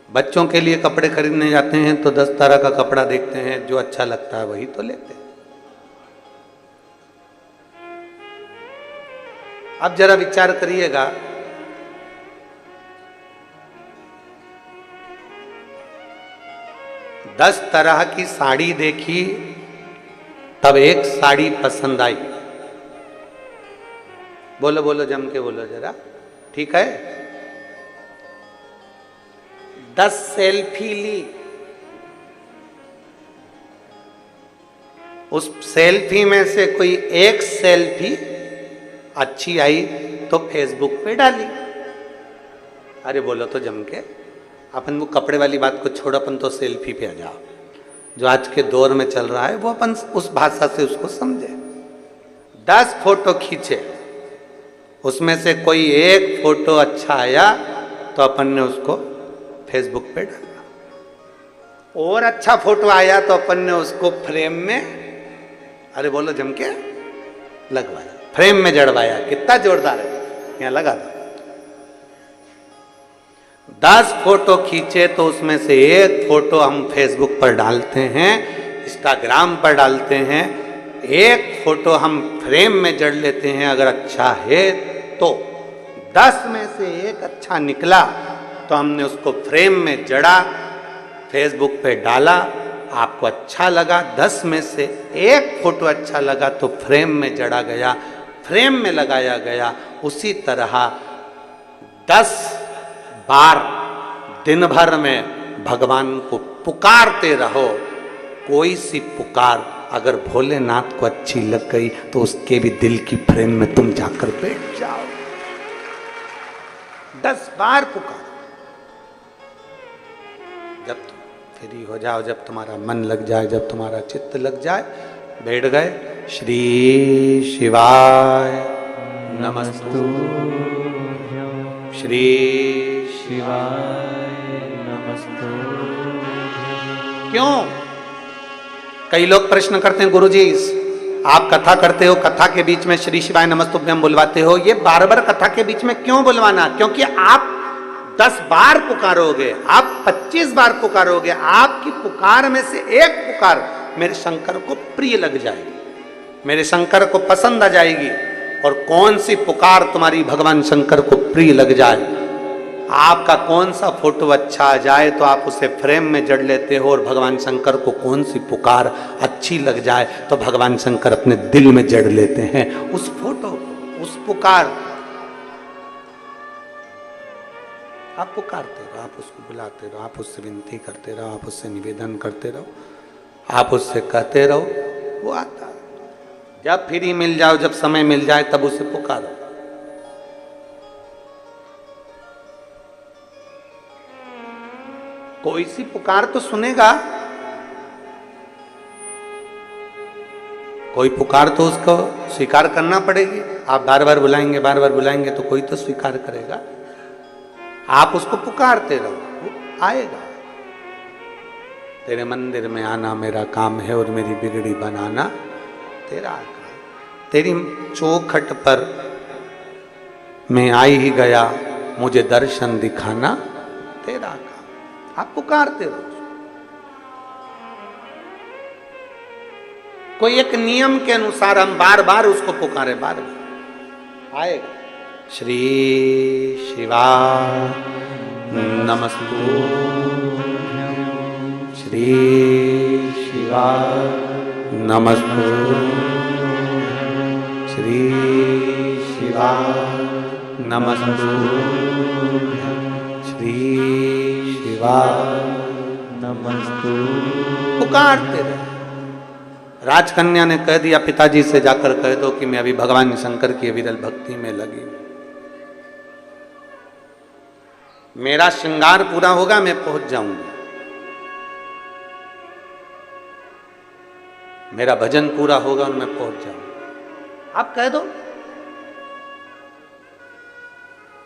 बच्चों के लिए कपड़े खरीदने जाते हैं तो 10 तरह का कपड़ा देखते हैं, जो अच्छा लगता है वही तो लेते हैं। अब जरा विचार करिएगा, दस तरह की साड़ी देखी तब एक साड़ी पसंद आई। बोलो बोलो जम के बोलो जरा, ठीक है। 10 सेल्फी ली, उस सेल्फी में से कोई एक सेल्फी अच्छी आई तो फेसबुक पे डाली। अरे बोलो तो जम के। अपन वो कपड़े वाली बात को छोड़, अपन तो सेल्फी पे आ जाओ। जो आज के दौर में चल रहा है वो अपन उस भाषा से उसको समझे। 10 फोटो खींचे, उसमें से कोई एक फोटो अच्छा आया तो अपन ने उसको फेसबुक पे डाला। और अच्छा फोटो आया तो अपन ने उसको फ्रेम में, अरे बोलो जम के, लगवाया, फ्रेम में जड़वाया। कितना जोरदार है, यहाँ लगा दो। 10 फोटो खींचे तो उसमें से एक फोटो हम फेसबुक पर डालते हैं, इंस्टाग्राम पर डालते हैं। एक फोटो हम फ्रेम में जड़ लेते हैं अगर अच्छा है तो। 10 में से एक अच्छा निकला तो हमने उसको फ्रेम में जड़ा, फेसबुक पे डाला, आपको अच्छा लगा। 10 में से एक फोटो अच्छा लगा तो फ्रेम में जड़ा गया, फ्रेम में लगाया गया। उसी तरह 10 बार दिन भर में भगवान को पुकारते रहो। कोई सी पुकार अगर भोलेनाथ को अच्छी लग गई तो उसके भी दिल की फ्रेम में तुम जाकर बैठ जाओ। 10 बार पुकार, जब फ्री हो जाओ, जब तुम्हारा मन लग जाए, जब तुम्हारा चित्त लग जाए, बैठ गए। श्री शिवाय नमस्तु, श्री शिवाय नमस्तु। क्यों? कई लोग प्रश्न करते हैं, गुरुजी आप कथा करते हो, कथा के बीच में श्री शिवाय नमस्तुभ्यम बुलवाते हो, ये बार बार कथा के बीच में क्यों बुलवाना? क्योंकि आप 10 बार पुकारोगे, आप 25 बार पुकारोगे, आपकी पुकार में से एक पुकार मेरे शंकर को प्रिय लग जाएगी, मेरे शंकर को पसंद आ जाएगी। और कौन सी पुकार तुम्हारी भगवान शंकर को प्रिय लग जाए? आपका कौन सा फोटो अच्छा आ जाए तो आप उसे फ्रेम में जड़ लेते हो, और भगवान शंकर को कौन सी पुकार अच्छी लग जाए तो भगवान शंकर अपने दिल में जड़ लेते हैं उस फोटो, उस पुकार। आप पुकारते रहो, आप उसको बुलाते रहो, आप उससे विनती करते रहो, आप उससे निवेदन करते रहो, आप उससे कहते रहो, वो आता है। जब फ्री मिल जाओ, जब समय मिल जाए तब उसे पुकारो। कोई सी पुकार तो सुनेगा, कोई पुकार तो उसको स्वीकार करना पड़ेगी। आप बार बार बुलाएंगे, बार बार बुलाएंगे तो कोई तो स्वीकार करेगा। आप उसको पुकारते रहो, वो आएगा। तेरे मंदिर में आना मेरा काम है और मेरी बिगड़ी बनाना तेरा काम। तेरी चौखट पर मैं आई ही गया, मुझे दर्शन दिखाना तेरा काम। आप पुकारते रहो। कोई एक नियम के अनुसार हम बार बार उसको पुकारे, बार बार आएगा। श्री शिवा नमस्तु, श्री शिवा नमस्तु, श्री शिवा नमस्तु, श्री शिवा नमस्तु। पुकारते रहे। राजकन्या ने कह दिया पिताजी से जाकर कह दो कि मैं अभी भगवान शंकर की विरल भक्ति में लगी हूं, मेरा श्रृंगार पूरा होगा, मैं पहुंच जाऊंगी, मेरा भजन पूरा होगा और मैं पहुंच जाऊंगा। आप कह दो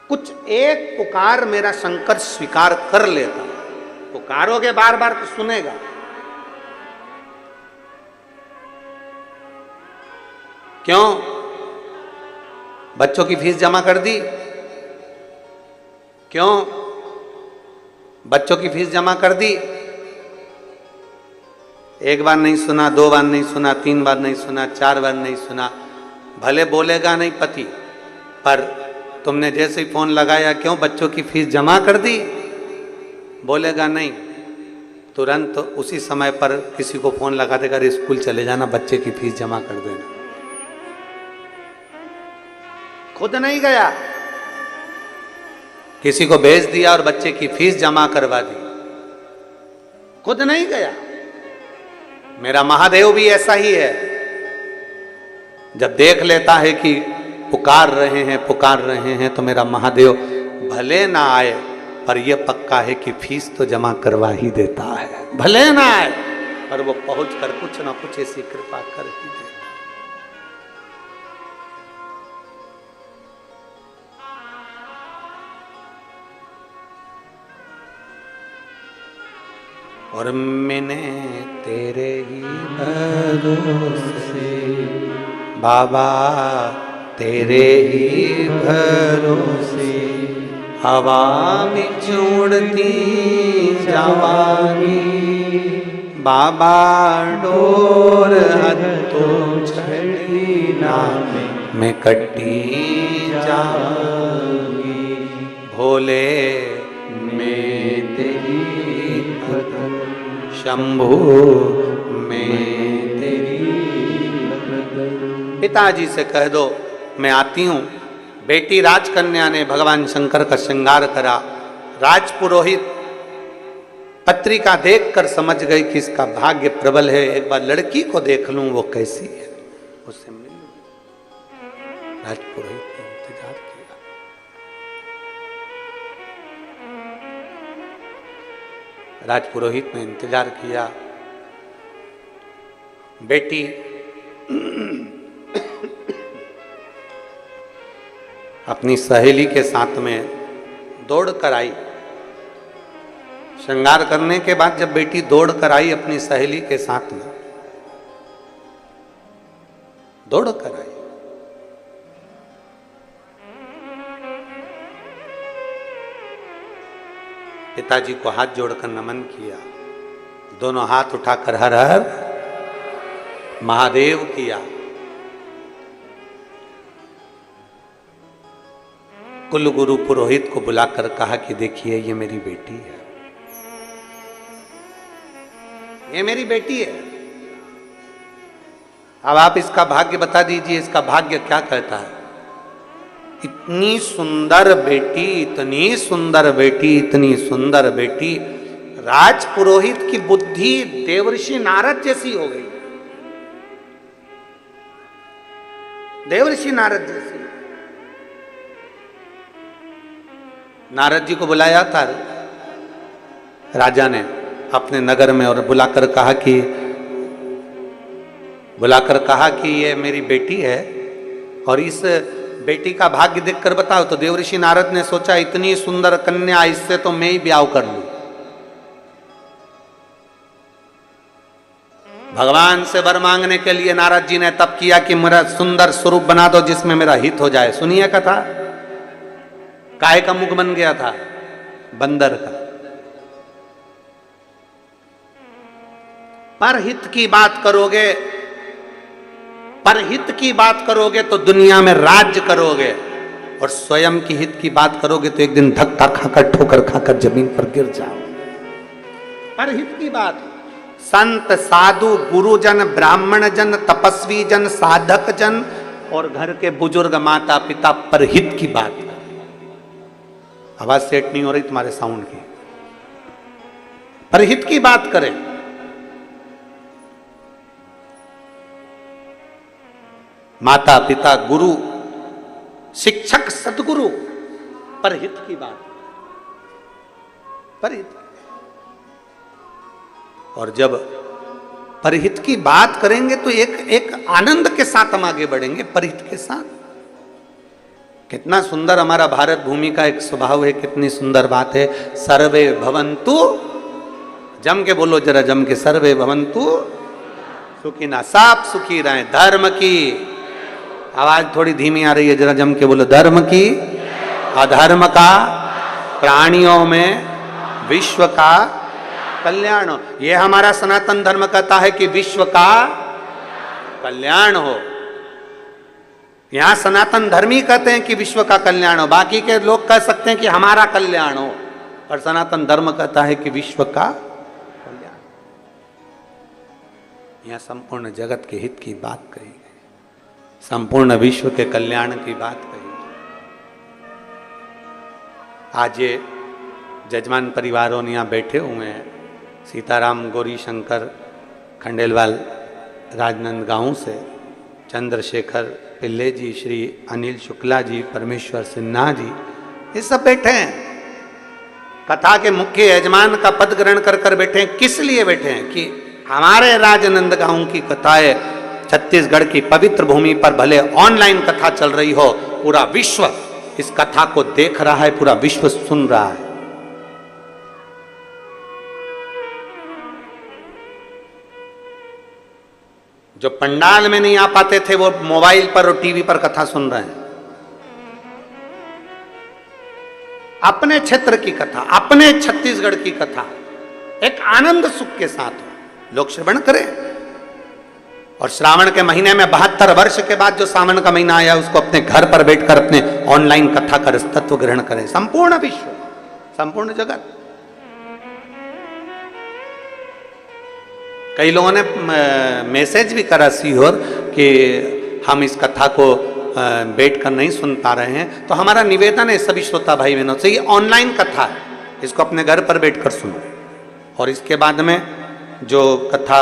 कुछ एक पुकार मेरा शंकर स्वीकार कर लेता। पुकारोगे बार बार तो सुनेगा। क्यों? बच्चों की फीस जमा कर दी? क्यों? बच्चों की फीस जमा कर दी? एक बार नहीं सुना, दो बार नहीं सुना, तीन बार नहीं सुना, चार बार नहीं सुना, भले बोलेगा नहीं पति, पर तुमने जैसे ही फोन लगाया, क्यों बच्चों की फीस जमा कर दी, बोलेगा नहीं। तुरंत उसी समय पर किसी को फोन लगा देगा, अरे स्कूल चले जाना, बच्चे की फीस जमा कर देना। खुद नहीं गया, किसी को भेज दिया और बच्चे की फीस जमा करवा दी। खुद नहीं गया। मेरा महादेव भी ऐसा ही है, जब देख लेता है कि पुकार रहे हैं तो मेरा महादेव भले ना आए पर यह पक्का है कि फीस तो जमा करवा ही देता है। भले ना आए पर वो पहुंच कर कुछ ना कुछ ऐसी कृपा कर ही देता। और मैंने तेरे ही भरोसे बाबा, तेरे ही भरोसे हवा में उड़ती जावांगी बाबा, डोर हथों छड़ी ना मैं कटी जाऊंगी। भोले मैं तेरी शंभु में तेरी। पिताजी से कह दो मैं आती हूं। बेटी राजकन्या ने भगवान शंकर का श्रृंगार करा। राजपुरोहित पत्रिका देखकर समझ गई कि इसका भाग्य प्रबल है, एक बार लड़की को देख लूं वो कैसी है, उससे मिल लूं। राजपुरोहित ने इंतजार किया। राजपुरोहित ने इंतजार किया। बेटी अपनी सहेली के साथ में दौड़ कर आई। श्रृंगार करने के बाद जब बेटी दौड़ कर आई अपनी सहेली के साथ में, दौड़ कर आई, पिताजी को हाथ जोड़कर नमन किया, दोनों हाथ उठाकर हर हर महादेव किया। कुल गुरु पुरोहित को बुलाकर कहा कि देखिए ये मेरी बेटी है, ये मेरी बेटी है, अब आप इसका भाग्य बता दीजिए, इसका भाग्य क्या कहता है। इतनी सुंदर बेटी, इतनी सुंदर बेटी, इतनी सुंदर बेटी। राजपुरोहित की बुद्धि देवर्षि नारद जैसी हो गई, देवर्षि नारद जैसी। नारद जी को बुलाया था राजा ने अपने नगर में और बुलाकर कहा कि ये मेरी बेटी है और इस बेटी का भाग्य देखकर बताओ। तो देवर्षि नारद ने सोचा इतनी सुंदर कन्या, इससे तो मैं ही ब्याह कर लूं। भगवान से वर मांगने के लिए नारद जी ने तप किया कि मेरा सुंदर स्वरूप बना दो जिसमें मेरा हित हो जाए। सुनिए कथा। काहे का मुख बन गया था? बंदर का। परहित की बात करोगे, परहित की बात करोगे तो दुनिया में राज्य करोगे, और स्वयं की हित की बात करोगे तो एक दिन धक्का खाकर ठोकर खाकर जमीन पर गिर जाओ। परहित की बात, संत साधु गुरुजन ब्राह्मण जन तपस्वी जन साधक जन और घर के बुजुर्ग माता पिता, परहित की बात। आवाज सेट नहीं हो रही तुम्हारे साउंड की। परहित की बात करें, माता पिता गुरु शिक्षक सदगुरु, परहित की बात, परहित। और जब परहित की बात करेंगे तो एक आनंद के साथ हम आगे बढ़ेंगे, परहित के साथ। कितना सुंदर हमारा भारत भूमि का एक स्वभाव है, कितनी सुंदर बात है। सर्वे भवन्तु, जम के बोलो जरा, जम के, सर्वे भवन्तु सुखिना, सब सुखी रहे। धर्म की, आवाज थोड़ी धीमी आ रही है, जरा जम के बोलो, धर्म की, अधर्म का, प्राणियों में विश्व का कल्याण हो। यह हमारा सनातन धर्म कहता है कि विश्व का कल्याण हो। यहां सनातन धर्मी कहते हैं कि विश्व का कल्याण हो, बाकी के लोग कह सकते हैं कि हमारा कल्याण हो, और सनातन धर्म कहता है कि विश्व का कल्याण। यहां संपूर्ण जगत के हित की बात कही गई, संपूर्ण विश्व के कल्याण की बात कही गई। आज ये जजमान परिवारों यहाँ बैठे हुए हैं, सीताराम गौरी शंकर खंडेलवाल राजनंद गांव से, चंद्रशेखर पिल्ले जी, श्री अनिल शुक्ला जी, परमेश्वर सिन्हा जी, ये सब बैठे हैं। कथा के मुख्य यजमान का पद ग्रहण कर कर बैठे हैं। किस लिए बैठे हैं? कि हमारे राजनंद गांव की कथाएं छत्तीसगढ़ की पवित्र भूमि पर भले ऑनलाइन कथा चल रही हो, पूरा विश्व इस कथा को देख रहा है, पूरा विश्व सुन रहा है। जो पंडाल में नहीं आ पाते थे वो मोबाइल पर और टीवी पर कथा सुन रहे हैं। अपने क्षेत्र की कथा, अपने छत्तीसगढ़ की कथा एक आनंद सुख के साथ हो, लोग श्रवण करें। और श्रावण के महीने में 72 वर्ष के बाद जो सावन का महीना आया, उसको अपने घर पर बैठकर अपने ऑनलाइन कथा का तत्व ग्रहण करें। संपूर्ण विश्व, संपूर्ण जगत। कई लोगों ने मैसेज भी करा सीहोर कि हम इस कथा को बैठकर नहीं सुन पा रहे हैं। तो हमारा निवेदन है सभी श्रोता भाई बहनों से, ये ऑनलाइन कथा है, इसको अपने घर पर बैठकर सुनो। और इसके बाद में जो कथा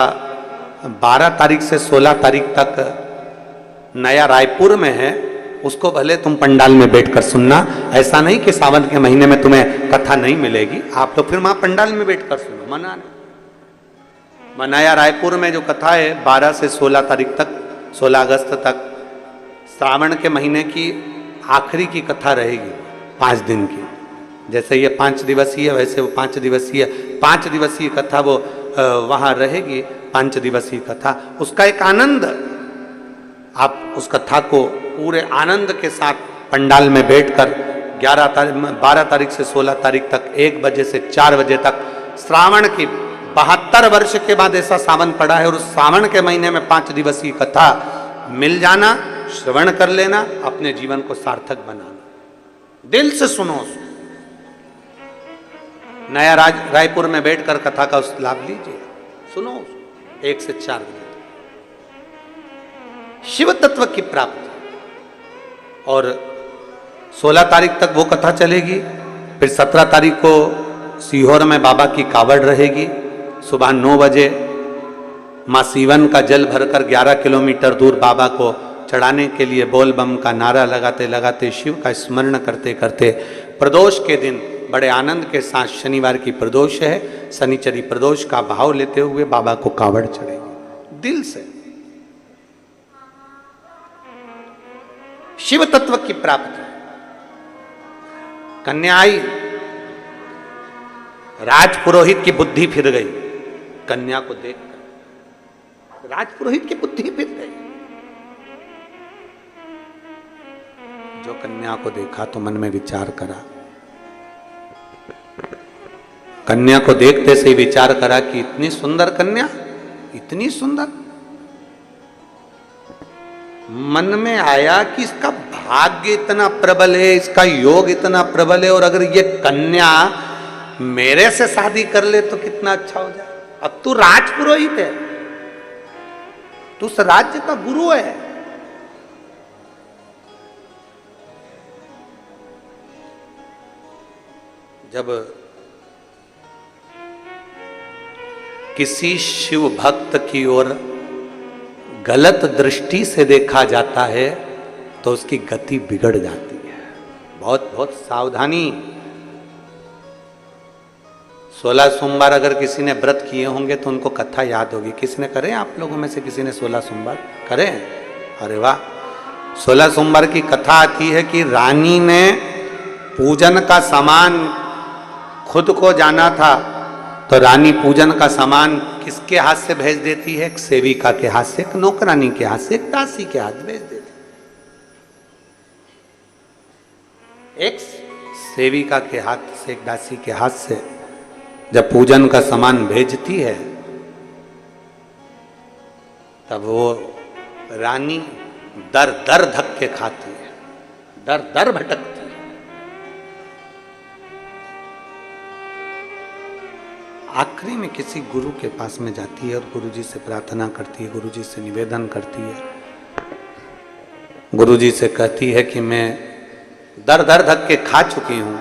12 तारीख से 16 तारीख तक नया रायपुर में है, उसको भले तुम पंडाल में बैठकर सुनना। ऐसा नहीं कि सावन के महीने में तुम्हें कथा नहीं मिलेगी, आप तो फिर वहां पंडाल में बैठकर सुनो, मना नहीं। नया रायपुर में जो कथा है 12 से 16 तारीख तक, 16 अगस्त तक, श्रावण के महीने की आखिरी की कथा रहेगी, 5 दिन की। जैसे ये 5 दिवसीय है, वैसे वो 5 दिवसीय कथा वो वहाँ रहेगी, 5 दिवसीय कथा। उसका एक आनंद, आप उस कथा को पूरे आनंद के साथ पंडाल में बैठकर 12 तारीख से 16 तारीख तक 1 बजे से 4 बजे तक, श्रावण की 72 वर्ष के बाद ऐसा सावन पड़ा है, और उस सावन के महीने में 5 दिवसीय कथा मिल जाना, श्रवण कर लेना, अपने जीवन को सार्थक बनाना। दिल से सुनो उसको। नया रायपुर में बैठकर कथा का उस लाभ लीजिए, सुनो 1 से 4 बजे। शिव तत्व की प्राप्ति। और 16 तारीख तक वो कथा चलेगी। फिर 17 तारीख को सीहोर में बाबा की कावड़ रहेगी। सुबह 9 बजे माँ सीवन का जल भरकर 11 किलोमीटर दूर बाबा को चढ़ाने के लिए बोल बम का नारा लगाते लगाते, शिव का स्मरण करते करते, प्रदोष के दिन बड़े आनंद के साथ, शनिवार की प्रदोष है, शनिचरी प्रदोष का भाव लेते हुए बाबा को कावड़ चढ़ेगी दिल से। शिव तत्व की प्राप्ति। कन्या आई, राजपुरोहित की बुद्धि फिर गई कन्या को देखकर, राजपुरोहित की बुद्धि फिर गई। जो कन्या को देखा तो मन में विचार करा, कन्या को देखते से ही विचार करा कि इतनी सुंदर कन्या, इतनी सुंदर। मन में आया कि इसका भाग्य इतना प्रबल है, इसका योग इतना प्रबल है, और अगर ये कन्या मेरे से शादी कर ले तो कितना अच्छा हो जाए। अब तू राजपुरोहित है, तू उस राज्य का गुरु है। जब किसी शिव भक्त की ओर गलत दृष्टि से देखा जाता है तो उसकी गति बिगड़ जाती है। बहुत बहुत सावधानी। 16 सोमवार अगर किसी ने व्रत किए होंगे तो उनको कथा याद होगी। किसी ने करे, आप लोगों में से किसी ने 16 सोमवार करे? अरे वाह। 16 सोमवार की कथा आती है कि रानी ने पूजन का सामान खुद को जाना था, तो रानी पूजन का सामान किसके हाथ से भेज देती है? एक सेविका के हाथ से, एक नौकरानी के हाथ से, एक दासी के हाथ भेज देती। एक सेविका के हाथ से, एक दासी के हाथ से जब पूजन का सामान भेजती है, तब वो रानी दर दर धक्के खाती है, दर दर भटकती है। आखिरी में किसी गुरु के पास में जाती है और गुरुजी से प्रार्थना करती है, गुरुजी से निवेदन करती है, गुरुजी से कहती है कि मैं दर दर धक्के खा चुकी हूं,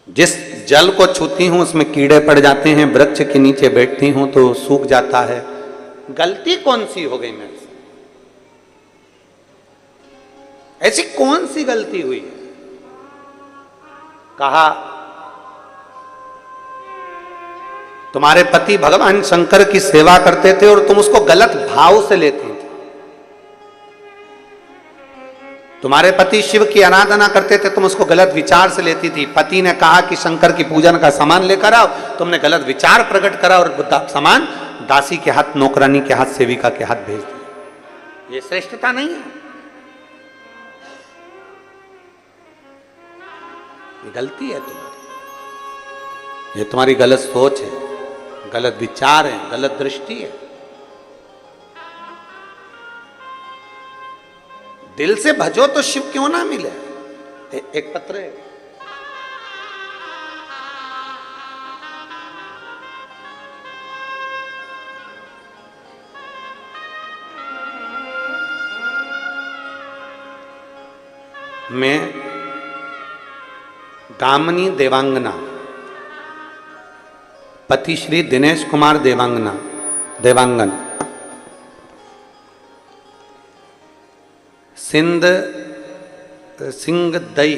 जिस जल को छूती हूं उसमें कीड़े पड़ जाते हैं, वृक्ष के नीचे बैठती हूं तो सूख जाता है, गलती कौन सी हो गई मेरे से? ऐसी कौन सी गलती हुई है? कहा, तुम्हारे पति भगवान शंकर की सेवा करते थे और तुम उसको गलत भाव से लेती थी। तुम्हारे पति शिव की आराधना करते थे, तुम उसको गलत विचार से लेती थी। पति ने कहा कि शंकर की पूजन का सामान लेकर आओ, तुमने गलत विचार प्रकट करा और सामान दासी के हाथ, नौकरानी के हाथ, सेविका के हाथ भेज दिया। ये श्रेष्ठता नहीं है, ये गलती है तुम्हारी, ये तुम्हारी गलत सोच है, गलत विचार है, गलत दृष्टि है। दिल से भजो तो शिव क्यों ना मिले। एक पत्र है, मैं दामिनी देवांगना, पति श्री दिनेश कुमार देवांगन, सिंगदई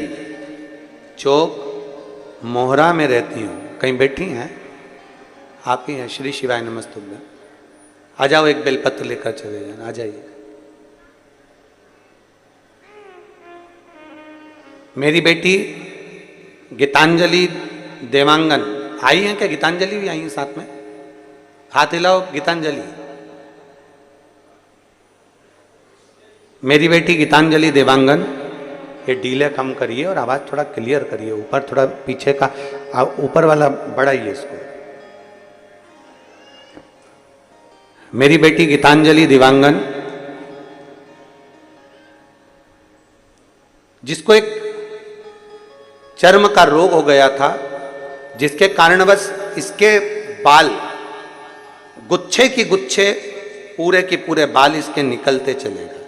चौक मोहरा में रहती हूँ। कहीं बैठी हैं? आप ही हैं? श्री शिवाय नमस्तुभ्यं। आ जाओ, एक बेलपत्र लेकर चले जाना, आ जाइए। मेरी बेटी गीतांजलि देवांगन आई हैं क्या? गीतांजलि भी आई है साथ में? हाथ हिलाओ गीतांजलि। मेरी बेटी गीतांजलि देवांगन, ये डीले कम करिए और आवाज थोड़ा क्लियर करिए, ऊपर थोड़ा पीछे का, ऊपर वाला बढ़ाइए इसको। मेरी बेटी गीतांजलि देवांगन, जिसको एक चर्म का रोग हो गया था, जिसके कारणवश इसके बाल गुच्छे की गुच्छे, पूरे के पूरे बाल इसके निकलते चले गए।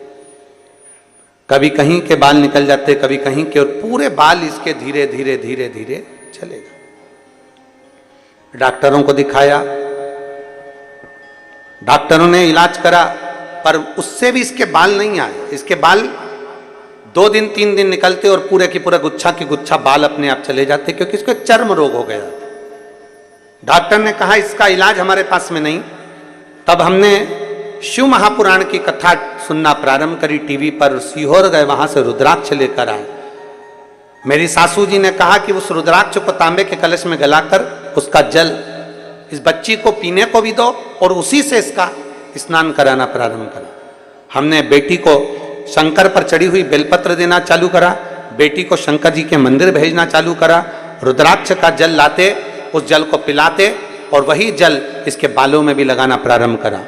कभी कहीं के बाल निकल जाते, कभी कहीं के, और पूरे बाल इसके धीरे धीरे धीरे धीरे चले गए। डॉक्टरों को दिखाया, डॉक्टरों ने इलाज करा, पर उससे भी इसके बाल नहीं आए। इसके बाल 2 दिन 3 दिन निकलते और पूरे की पूरा गुच्छा की गुच्छा बाल अपने आप चले जाते, क्योंकि इसको एक चर्म रोग हो गया। डॉक्टर ने कहा इसका इलाज हमारे पास में नहीं। तब हमने शिव महापुराण की कथा सुनना प्रारंभ करी टीवी पर, सीहोर गए, वहां से रुद्राक्ष लेकर आए। मेरी सासू जी ने कहा कि उस रुद्राक्ष को तांबे के कलश में गलाकर उसका जल इस बच्ची को पीने को भी दो और उसी से इसका स्नान कराना प्रारंभ करा। हमने बेटी को शंकर पर चढ़ी हुई बेलपत्र देना चालू करा, बेटी को शंकर जी के मंदिर भेजना चालू करा। रुद्राक्ष का जल लाते, उस जल को पिलाते, और वही जल इसके बालों में भी लगाना प्रारंभ करा।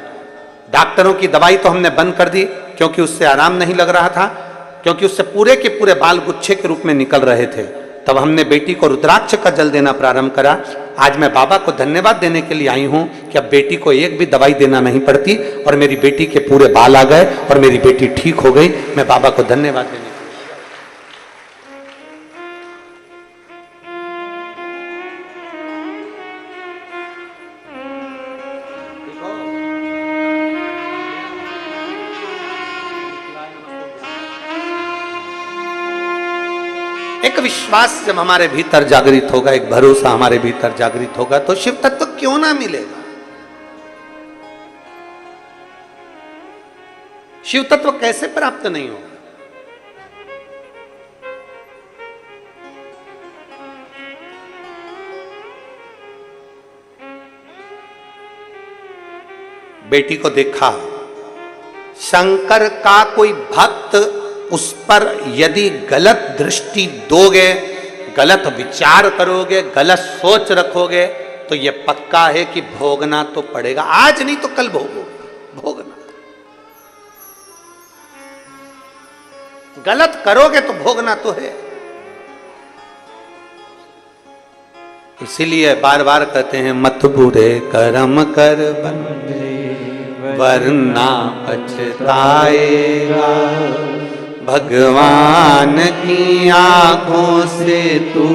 डॉक्टरों की दवाई तो हमने बंद कर दी क्योंकि उससे आराम नहीं लग रहा था, क्योंकि उससे पूरे के पूरे बाल गुच्छे के रूप में निकल रहे थे। तब हमने बेटी को रुद्राक्ष का जल देना प्रारंभ करा। आज मैं बाबा को धन्यवाद देने के लिए आई हूं कि अब बेटी को एक भी दवाई देना नहीं पड़ती और मेरी बेटी के पूरे बाल आ गए और मेरी बेटी ठीक हो गई। मैं बाबा को धन्यवाद देने एक विश्वास जब हमारे भीतर जागृत होगा, एक भरोसा हमारे भीतर जागृत होगा, तो शिव तत्व क्यों ना मिलेगा। शिव तत्व कैसे प्राप्त नहीं होगा। बेटी को देखा, शंकर का कोई भक्त उस पर यदि गलत दृष्टि दोगे, गलत विचार करोगे, गलत सोच रखोगे, तो यह पक्का है कि भोगना तो पड़ेगा। आज नहीं तो कल भोगना। गलत करोगे तो भोगना तो है। इसीलिए बार बार कहते हैं, मत बुरे कर्म कर बंदे वरना पछताएगा। भगवान की आंखों से तू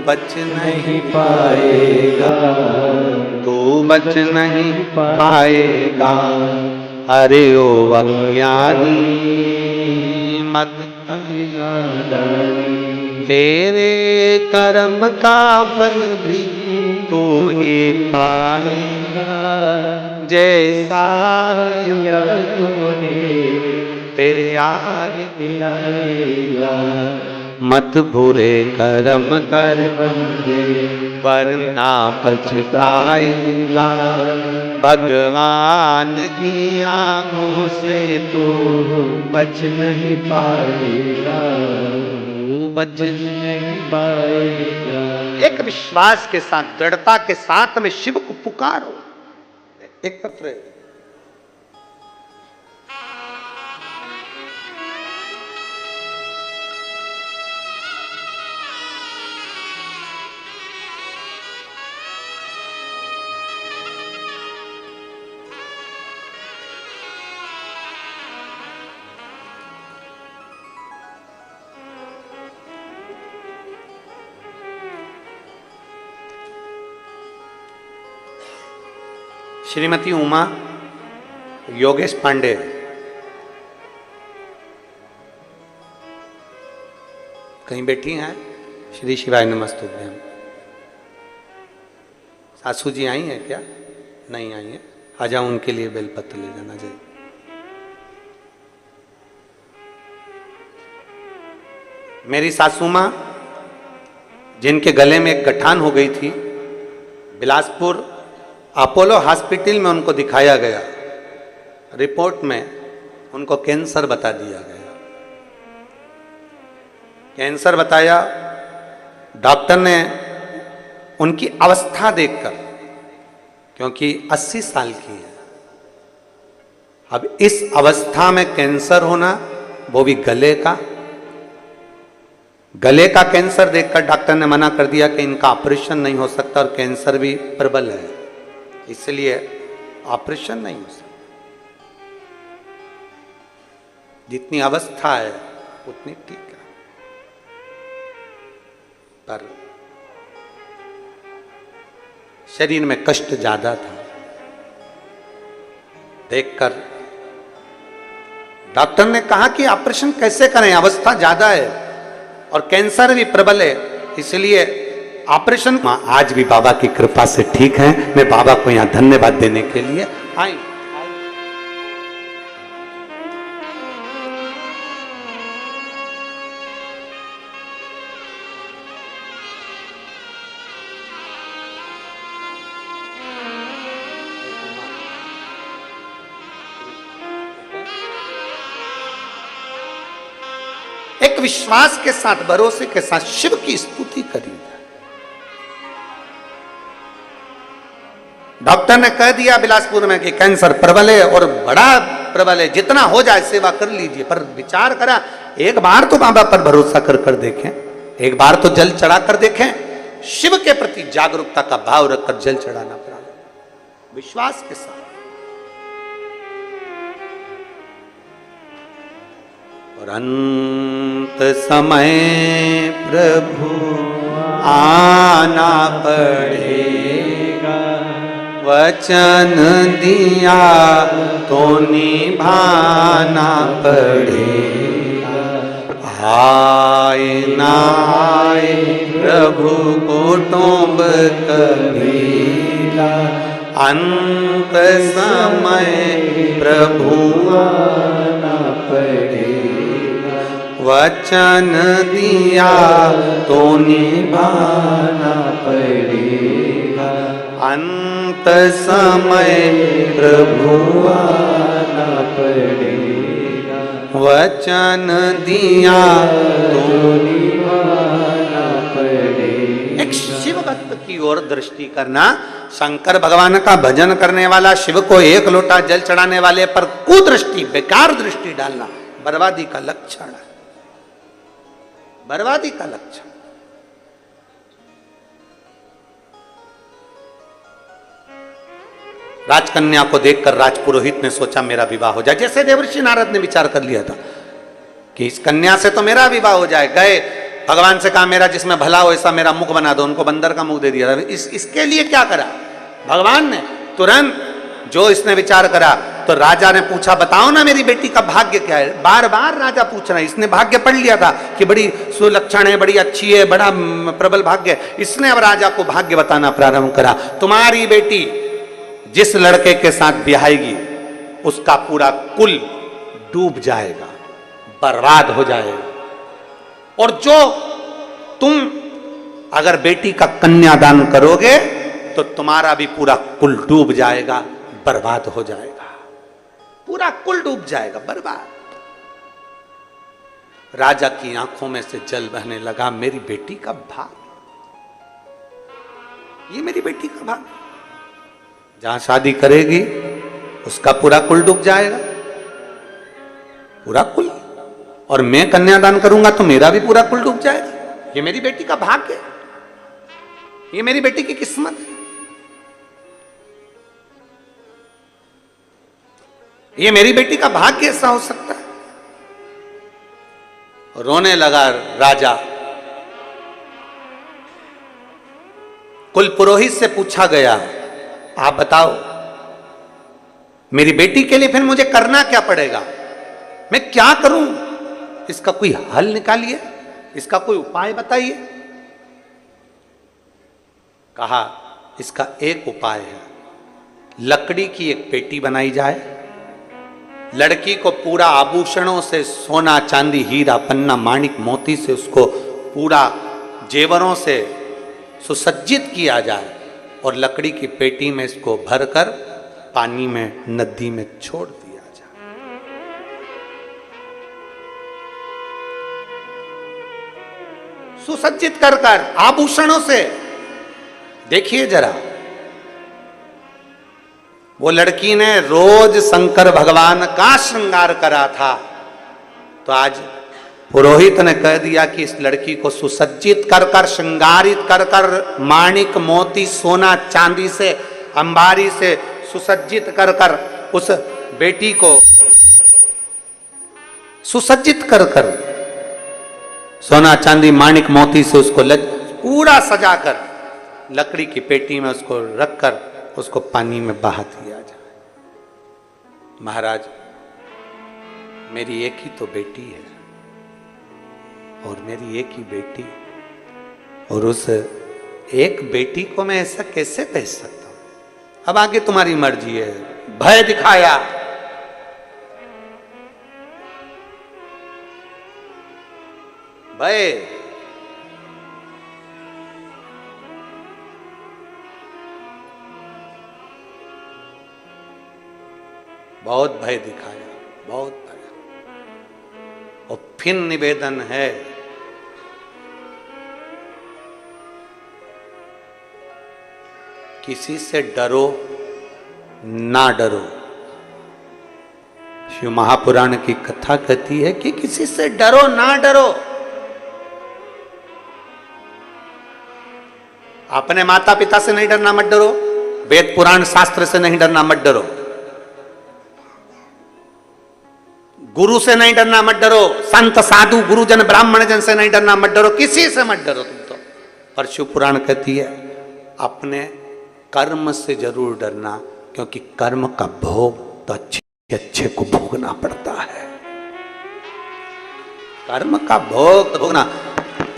बच नहीं पाएगा, तू बच नहीं पाएगा। अरे ओ अज्ञानी मत तेरे कर्म का फल भी तू ही पाएगा। जैसा तेरे आएगा। मत बुरे कर्म कर बंदे वरना पछताएगा। भगवान की आंखों से तू बच नहीं पाएगा, बच नहीं पाएगा। एक विश्वास के साथ, दृढ़ता के साथ में शिव को पुकारो। एक पत्र श्रीमती उमा योगेश पांडे, कहीं बैठी हैं? श्री शिवाय नमस्तुभ्यम। सासू जी आई हैं क्या? नहीं आई हैं। आ जाओ, उनके लिए बेलपत्र ले जाना चाहिए। मेरी सासू माँ, जिनके गले में एक गठान हो गई थी, बिलासपुर अपोलो हॉस्पिटल में उनको दिखाया गया। रिपोर्ट में उनको कैंसर बता दिया गया। कैंसर बताया। डॉक्टर ने उनकी अवस्था देखकर, क्योंकि 80 साल की है, अब इस अवस्था में कैंसर होना, वो भी गले का कैंसर देखकर डॉक्टर ने मना कर दिया कि इनका ऑपरेशन नहीं हो सकता और कैंसर भी प्रबल है, इसलिए ऑपरेशन नहीं हो सकता। जितनी अवस्था है उतनी ठीक है, पर शरीर में कष्ट ज्यादा था। देखकर डॉक्टर ने कहा कि ऑपरेशन कैसे करें, अवस्था ज्यादा है और कैंसर भी प्रबल है, इसलिए ऑपरेशन। आज भी बाबा की कृपा से ठीक है। मैं बाबा को यहां धन्यवाद देने के लिए आई। एक विश्वास के साथ, भरोसे के साथ शिव की स्तुति करिए। डॉक्टर ने कह दिया बिलासपुर में कि कैंसर प्रबल है और बड़ा प्रबल है, जितना हो जाए सेवा कर लीजिए। पर विचार करा, एक बार तो बाबा पर भरोसा कर कर देखें, एक बार तो जल चढ़ा कर देखें। शिव के प्रति जागरूकता का भाव रखकर जल चढ़ाना पड़ा, विश्वास के साथ। और अंत समय प्रभु आना पड़ेगा, वचन दिया तो निभाना पड़ेगा। आए ना आए प्रभु कुटुंब कबीरा, अंत समय प्रभु आना पड़ेगा, वचन दिया तो निभाना पड़ेगा। अंत समय प्रभु आना पड़ेगा, वचन दिया तो निभाना पड़ेगा। एक शिव भक्त की ओर दृष्टि करना, शंकर भगवान का भजन करने वाला शिव को एक लोटा जल चढ़ाने वाले पर कुदृष्टि, बेकार दृष्टि डालना बर्बादी का लक्षण है, बर्बादी का लक्षण। राजकन्या को देखकर राजपुरोहित ने सोचा मेरा विवाह हो जाए, जैसे देवर्षि नारद ने विचार कर लिया था कि इस कन्या से तो मेरा विवाह हो जाए। गए भगवान से कहा मेरा जिसमें भला हो ऐसा मेरा मुख बना दो, उनको बंदर का मुख दे दिया। इसके लिए क्या करा भगवान ने, तुरंत जो इसने विचार करा तो राजा ने पूछा बताओ ना मेरी बेटी का भाग्य क्या है। बार बार राजा पूछ रहा है, इसने भाग्य पढ़ लिया था कि बड़ी सुलक्षण है, बड़ी अच्छी है, बड़ा प्रबल भाग्य है। इसने अब राजा को भाग्य बताना प्रारंभ करा, तुम्हारी बेटी जिस लड़के के साथ ब्याहेगी उसका पूरा कुल डूब जाएगा, बर्बाद हो जाएगा। और जो तुम अगर बेटी का कन्यादान करोगे तो तुम्हारा भी पूरा कुल डूब जाएगा, बर्बाद हो जाएगा, पूरा कुल डूब जाएगा, बर्बाद। राजा की आंखों में से जल बहने लगा, मेरी बेटी का भाग, ये मेरी बेटी का भाग, जहां शादी करेगी उसका पूरा कुल डूब जाएगा, पूरा कुल। और मैं कन्यादान करूंगा तो मेरा भी पूरा कुल डूब जाएगा। ये मेरी बेटी का भाग्य है, ये मेरी बेटी की किस्मत है, ये मेरी बेटी का भाग्य ऐसा हो सकता है। रोने लगा राजा। कुल पुरोहित से पूछा गया आप बताओ मेरी बेटी के लिए फिर मुझे करना क्या पड़ेगा, मैं क्या करूं, इसका कोई हल निकालिए, इसका कोई उपाय बताइए। कहा इसका एक उपाय है, लकड़ी की एक पेटी बनाई जाए, लड़की को पूरा आभूषणों से, सोना चांदी हीरा पन्ना माणिक मोती से उसको पूरा जेवरों से सुसज्जित किया जाए और लकड़ी की पेटी में इसको भरकर पानी में, नदी में छोड़ दिया जाए। सुसज्जित कर कर आभूषणों से। देखिए जरा, वो लड़की ने रोज शंकर भगवान का श्रृंगार करा था, तो आज पुरोहित ने कह दिया कि इस लड़की को सुसज्जित कर कर, श्रृंगारित कर कर, माणिक मोती सोना चांदी से, अंबारी से सुसज्जित कर कर उस बेटी को सुसज्जित कर कर, सोना चांदी माणिक मोती से उसको पूरा सजाकर लकड़ी की पेटी में उसको रखकर उसको पानी में बहा दिया जाए। महाराज मेरी एक ही तो बेटी है और मेरी एक ही बेटी, और उस एक बेटी को मैं ऐसा कैसे कह सकता हूं, अब आगे तुम्हारी मर्जी है। भय दिखाया, भय, बहुत भय दिखाया, बहुत भय। और फिर निवेदन है, किसी से डरो ना डरो। शिव महापुराण की कथा कहती है कि किसी से डरो ना डरो। अपने माता पिता से नहीं डरना, मत डरो। वेद पुराण शास्त्र से नहीं डरना, मत डरो। गुरु से नहीं डरना, मत डरो। संत साधु गुरुजन ब्राह्मण जन से नहीं डरना, मत डरो। किसी से मत डरो तुम तो। पर शिव पुराण कहती है अपने कर्म से जरूर डरना, क्योंकि कर्म का भोग तो अच्छे को भोगना पड़ता है। कर्म का भोग भोगना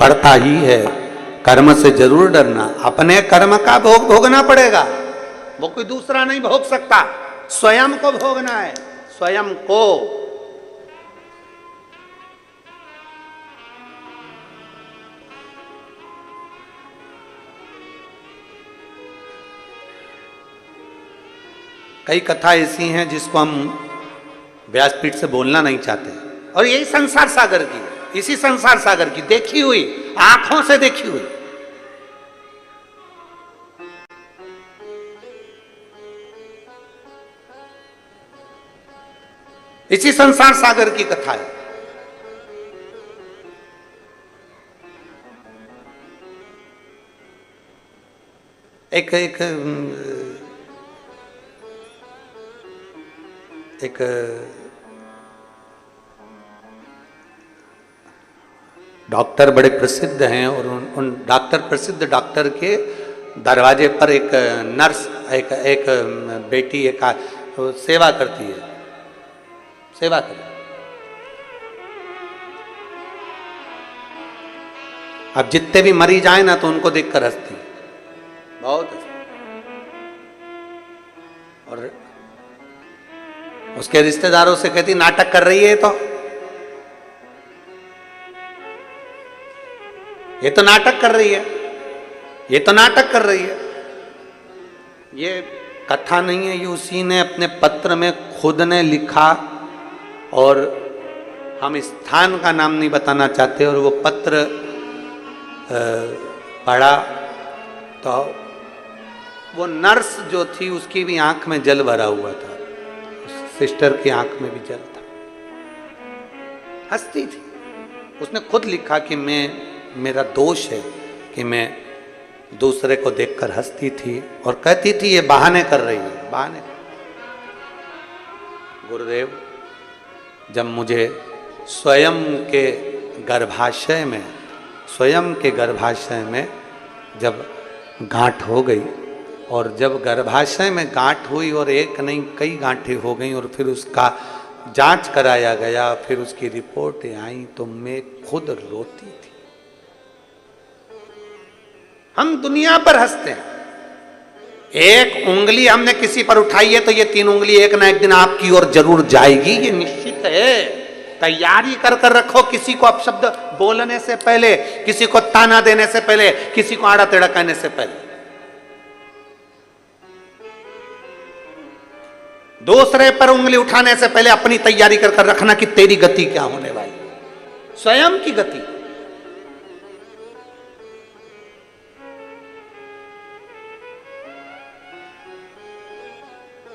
पड़ता ही है। कर्म से जरूर डरना, अपने कर्म का भोग भोगना पड़ेगा। वो कोई दूसरा नहीं भोग सकता, स्वयं को भोगना है, स्वयं को। कई कथा ऐसी हैं जिसको हम व्यासपीठ से बोलना नहीं चाहते, और यही संसार सागर की, इसी संसार सागर की देखी हुई, आंखों से देखी हुई। इसी संसार सागर की कथा है। एक डॉक्टर बड़े प्रसिद्ध हैं, और उन प्रसिद्ध डॉक्टर के दरवाजे पर एक नर्स, एक बेटी एक सेवा करती है, सेवा करती। अब जितने भी मरीज आए ना तो उनको देखकर हंसती, बहुत हंसती। और उसके रिश्तेदारों से कहती नाटक कर रही है, तो ये तो नाटक कर रही है, ये तो नाटक कर रही है। ये कथा नहीं है, ये उसी ने अपने पत्र में खुद ने लिखा, और हम स्थान का नाम नहीं बताना चाहते। और वो पत्र पढ़ा तो वो नर्स जो थी उसकी भी आंख में जल भरा हुआ था, सिस्टर की आंख में भी जल था, हंसती थी। उसने खुद लिखा कि मेरा दोष है कि मैं दूसरे को देखकर हंसती थी और कहती थी ये बहाने कर रही है, बहाने। गुरुदेव जब मुझे स्वयं के गर्भाशय में जब गांठ हो गई, और जब गर्भाशय में गांठ हुई और एक नहीं कई गांठें हो गई, और फिर उसका जांच कराया गया, फिर उसकी रिपोर्ट आई, तो मैं खुद रोती थी। हम दुनिया पर हंसते हैं, एक उंगली हमने किसी पर उठाई है तो ये 3 उंगली एक ना एक दिन आपकी ओर जरूर जाएगी, ये निश्चित है। तैयारी कर कर रखो, किसी को अपशब्द बोलने से पहले, किसी को ताना देने से पहले, किसी को आड़ा टेढ़ा कहने से पहले। दूसरे पर उंगली उठाने से पहले अपनी तैयारी कर कर रखना कि तेरी गति क्या होने वाली, स्वयं की गति।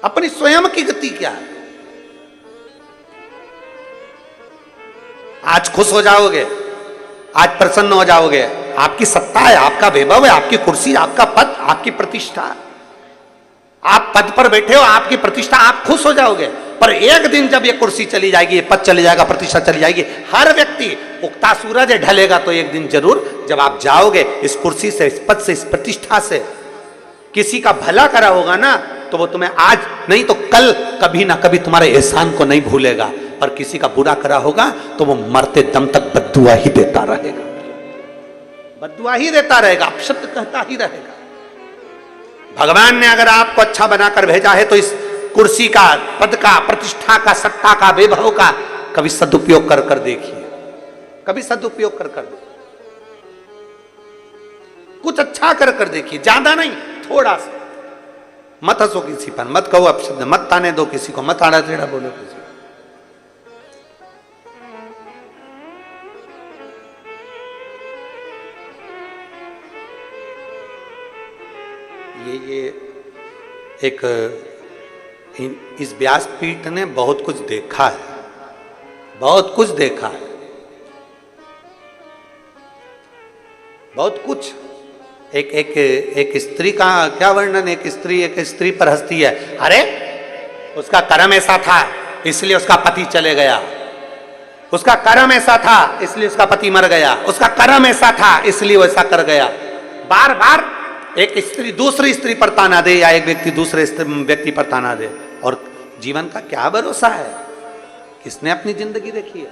अपनी स्वयं की गति क्या है। आज खुश हो जाओगे, आज प्रसन्न हो जाओगे, आपकी सत्ता है, आपका वैभव है, आपकी कुर्सी, आपका पद, आपकी प्रतिष्ठा, आप पद पर बैठे हो, आपकी प्रतिष्ठा, आप खुश हो जाओगे। पर एक दिन जब ये कुर्सी चली जाएगी, ये पद चली जाएगा, प्रतिष्ठा चली जाएगी, हर व्यक्ति, उगता सूरज ढलेगा तो एक दिन जरूर जब आप जाओगे इस कुर्सी से, इस पद से, इस प्रतिष्ठा से, किसी का भला करा होगा ना तो वो तुम्हें आज नहीं तो कल कभी ना कभी तुम्हारे एहसान को नहीं भूलेगा। पर किसी का बुरा करा होगा तो वो मरते दम तक बद्दुआ ही देता रहेगा, बद्दुआ ही देता रहेगा, अपशब्द कहता ही रहेगा। भगवान ने अगर आपको अच्छा बनाकर भेजा है तो इस कुर्सी का, पद का, प्रतिष्ठा का, सत्ता का, वैभव का कभी सदुपयोग कर कर देखिए, कभी सदुपयोग कर कर देखिए, कुछ अच्छा कर कर देखिए, ज्यादा नहीं, थोड़ा सा। मत हंसो किसी पर, मत कहो अपशब्द, मत ताने दो किसी को, मत आड़ा टेढ़ा बोलो किसी को। ये एक इस व्यासपीठ ने बहुत कुछ देखा है, बहुत कुछ देखा है, बहुत कुछ। एक स्त्री का क्या वर्णन, एक स्त्री पर हंसती है, अरे उसका कर्म ऐसा था इसलिए उसका पति चले गया, उसका कर्म ऐसा था इसलिए उसका पति मर गया, उसका कर्म ऐसा था इसलिए वो ऐसा कर गया। बार बार एक स्त्री दूसरी स्त्री पर ताना दे या एक व्यक्ति दूसरे व्यक्ति पर ताना दे, और जीवन का क्या भरोसा है, किसने अपनी जिंदगी देखी है।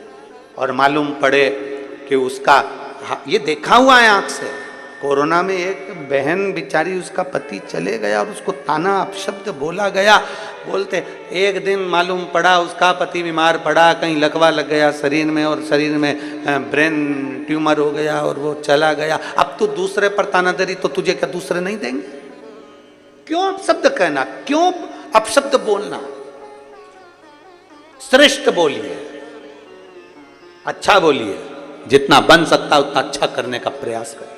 और मालूम पड़े कि उसका, ये देखा हुआ है आंख से, कोरोना में एक बहन बेचारी उसका पति चले गया और उसको ताना अपशब्द बोला गया, बोलते एक दिन मालूम पड़ा उसका पति बीमार पड़ा, कहीं लकवा लग गया शरीर में और शरीर में ब्रेन ट्यूमर हो गया और वो चला गया। अब तू दूसरे पर ताना दे रही तो तुझे क्या दूसरे नहीं देंगे? क्यों अपशब्द कहना, क्यों अपशब्द बोलना? श्रेष्ठ बोलिए, अच्छा बोलिए, जितना बन सकता उतना अच्छा करने का प्रयास करें।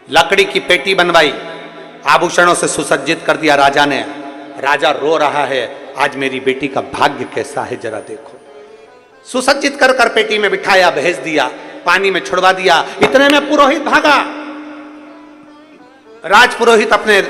लकड़ी की पेटी बनवाई, आभूषणों से सुसज्जित कर दिया राजा ने। राजा रो रहा है, आज मेरी बेटी का भाग्य कैसा है जरा देखो। सुसज्जित कर कर पेटी में बिठाया, भेज दिया, पानी में छुड़वा दिया। इतने में पुरोहित भागा। राज पुरोहित अपने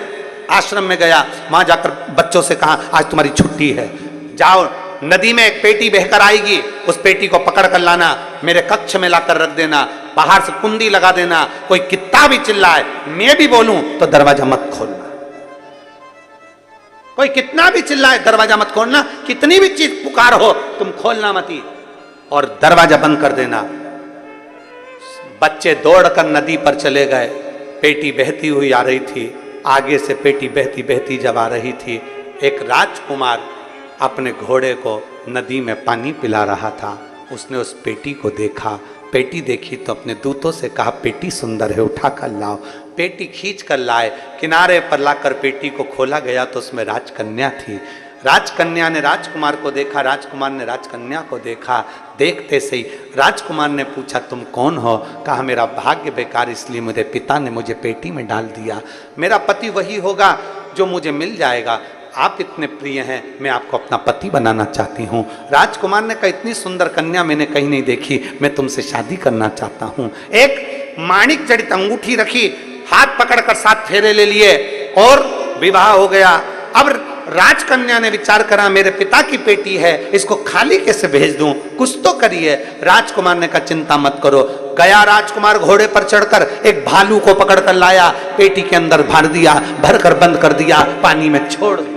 आश्रम में गया, वहां जाकर बच्चों से कहा आज तुम्हारी छुट्टी है, जाओ नदी में एक पेटी बहकर आएगी, उस पेटी को पकड़ कर लाना, मेरे कक्ष में लाकर रख देना, बाहर से कुंडी लगा देना, कोई कितना भी चिल्लाए, मैं भी बोलूं तो दरवाजा मत खोलना, कोई कितना भी चिल्लाए दरवाजा मत खोलना, कितनी भी चीज पुकार हो तुम खोलना मत ही, और दरवाजा बंद कर देना। बच्चे दौड़कर नदी पर चले गए, पेटी बहती हुई आ रही थी, आगे से पेटी बहती बहती जब आ रही थी, एक राजकुमार अपने घोड़े को नदी में पानी पिला रहा था। उसने उस पेटी को देखा, पेटी देखी तो अपने दूतों से कहा पेटी सुंदर है, उठा कर लाओ। पेटी खींच कर लाए, किनारे पर लाकर पेटी को खोला गया तो उसमें राजकन्या थी। राजकन्या ने राजकुमार को देखा, राजकुमार ने राजकन्या को देखा। देखते से ही राजकुमार ने पूछा तुम कौन हो? कहा मेरा भाग्य बेकार इसलिए मेरे पिता ने मुझे पेटी में डाल दिया, मेरा पति वही होगा जो मुझे मिल जाएगा, आप इतने प्रिय हैं, मैं आपको अपना पति बनाना चाहती हूँ। राजकुमार ने कहा इतनी सुंदर कन्या मैंने कहीं नहीं देखी, मैं तुमसे शादी करना चाहता हूँ। एक माणिक जड़ित अंगूठी रखी, हाथ पकड़कर 7 फेरे ले लिए और विवाह हो गया। अब राजकन्या ने विचार करा मेरे पिता की पेटी है, इसको खाली कैसे भेज दूं, कुछ तो करिए। राजकुमार ने कहा चिंता मत करो। गया राजकुमार घोड़े पर चढ़कर एक भालू को पकड़कर लाया, पेटी के अंदर भर दिया, भरकर बंद कर दिया, पानी में छोड़ दिया।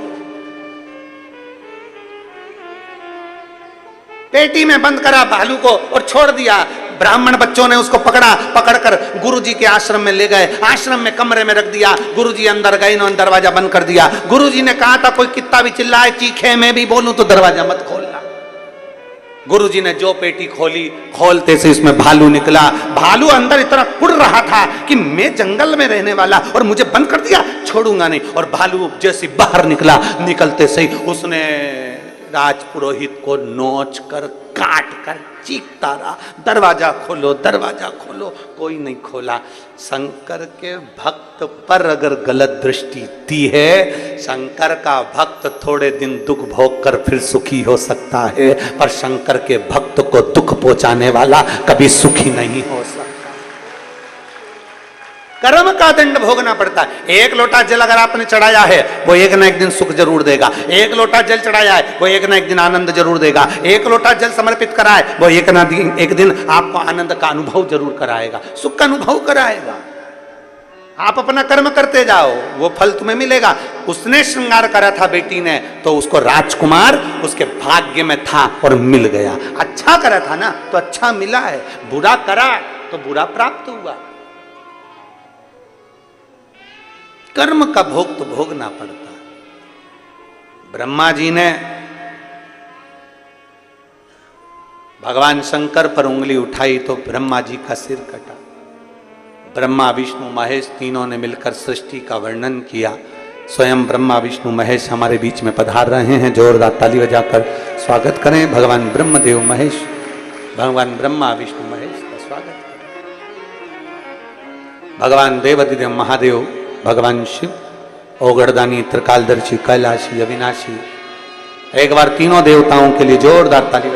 पेटी में बंद करा भालू को और छोड़ दिया। ब्राह्मण बच्चों ने उसको पकड़ा, पकड़कर गुरुजी के आश्रम में ले गए, आश्रम में कमरे में रख दिया। गुरुजी अंदर गए, इन्होंने दरवाजा बंद कर दिया। गुरुजी ने कहा था कोई कितना भी चिल्लाए चीखे मैं भी बोलूं तो दरवाजा मत खोलना। गुरुजी ने जो पेटी खोली, खोलते से इसमें भालू निकला। भालू अंदर इतना कुड़ रहा था कि मैं जंगल में रहने वाला और मुझे बंद कर दिया, छोड़ूंगा नहीं। और भालू जैसे बाहर निकला, निकलते से ही उसने राजपुरोहित को नोच कर काट कर चीखता रहा दरवाजा खोलो, दरवाजा खोलो, कोई नहीं खोला। शंकर के भक्त पर अगर गलत दृष्टि दी है, शंकर का भक्त थोड़े दिन दुख भोग कर फिर सुखी हो सकता है, पर शंकर के भक्त को दुख पहुंचाने वाला कभी सुखी नहीं हो सकता। कर्म का दंड भोगना पड़ता है। एक लोटा जल अगर आपने चढ़ाया है वो एक ना एक दिन सुख जरूर देगा। एक लोटा जल चढ़ाया है वो एक ना एक दिन आनंद जरूर देगा। एक लोटा जल समर्पित कराए वो एक ना एक दिन आपको आनंद का अनुभव जरूर कराएगा, सुख का अनुभव कराएगा। आप अपना कर्म करते जाओ, वो फल तुम्हें मिलेगा। उसने श्रृंगार करा था बेटी ने, तो उसको राजकुमार उसके भाग्य में था और मिल गया। अच्छा करा था ना तो अच्छा मिला है, बुरा करा तो बुरा प्राप्त हुआ। कर्म का भोग तो भोगना पड़ता है। ब्रह्मा जी ने भगवान शंकर पर उंगली उठाई तो ब्रह्मा जी का सिर कटा। ब्रह्मा विष्णु महेश तीनों ने मिलकर सृष्टि का वर्णन किया। स्वयं ब्रह्मा विष्णु महेश हमारे बीच में पधार रहे हैं। जोरदार ताली बजाकर स्वागत करें भगवान ब्रह्मदेव महेश, भगवान ब्रह्मा विष्णु महेश का स्वागत करें। भगवान देवाधिदेव महादेव, भगवान शिव, ओगड़दानी, त्रिकालदर्शी, कैलाशी, अविनाशी। एक बार तीनों देवताओं के लिए जोरदार ताली।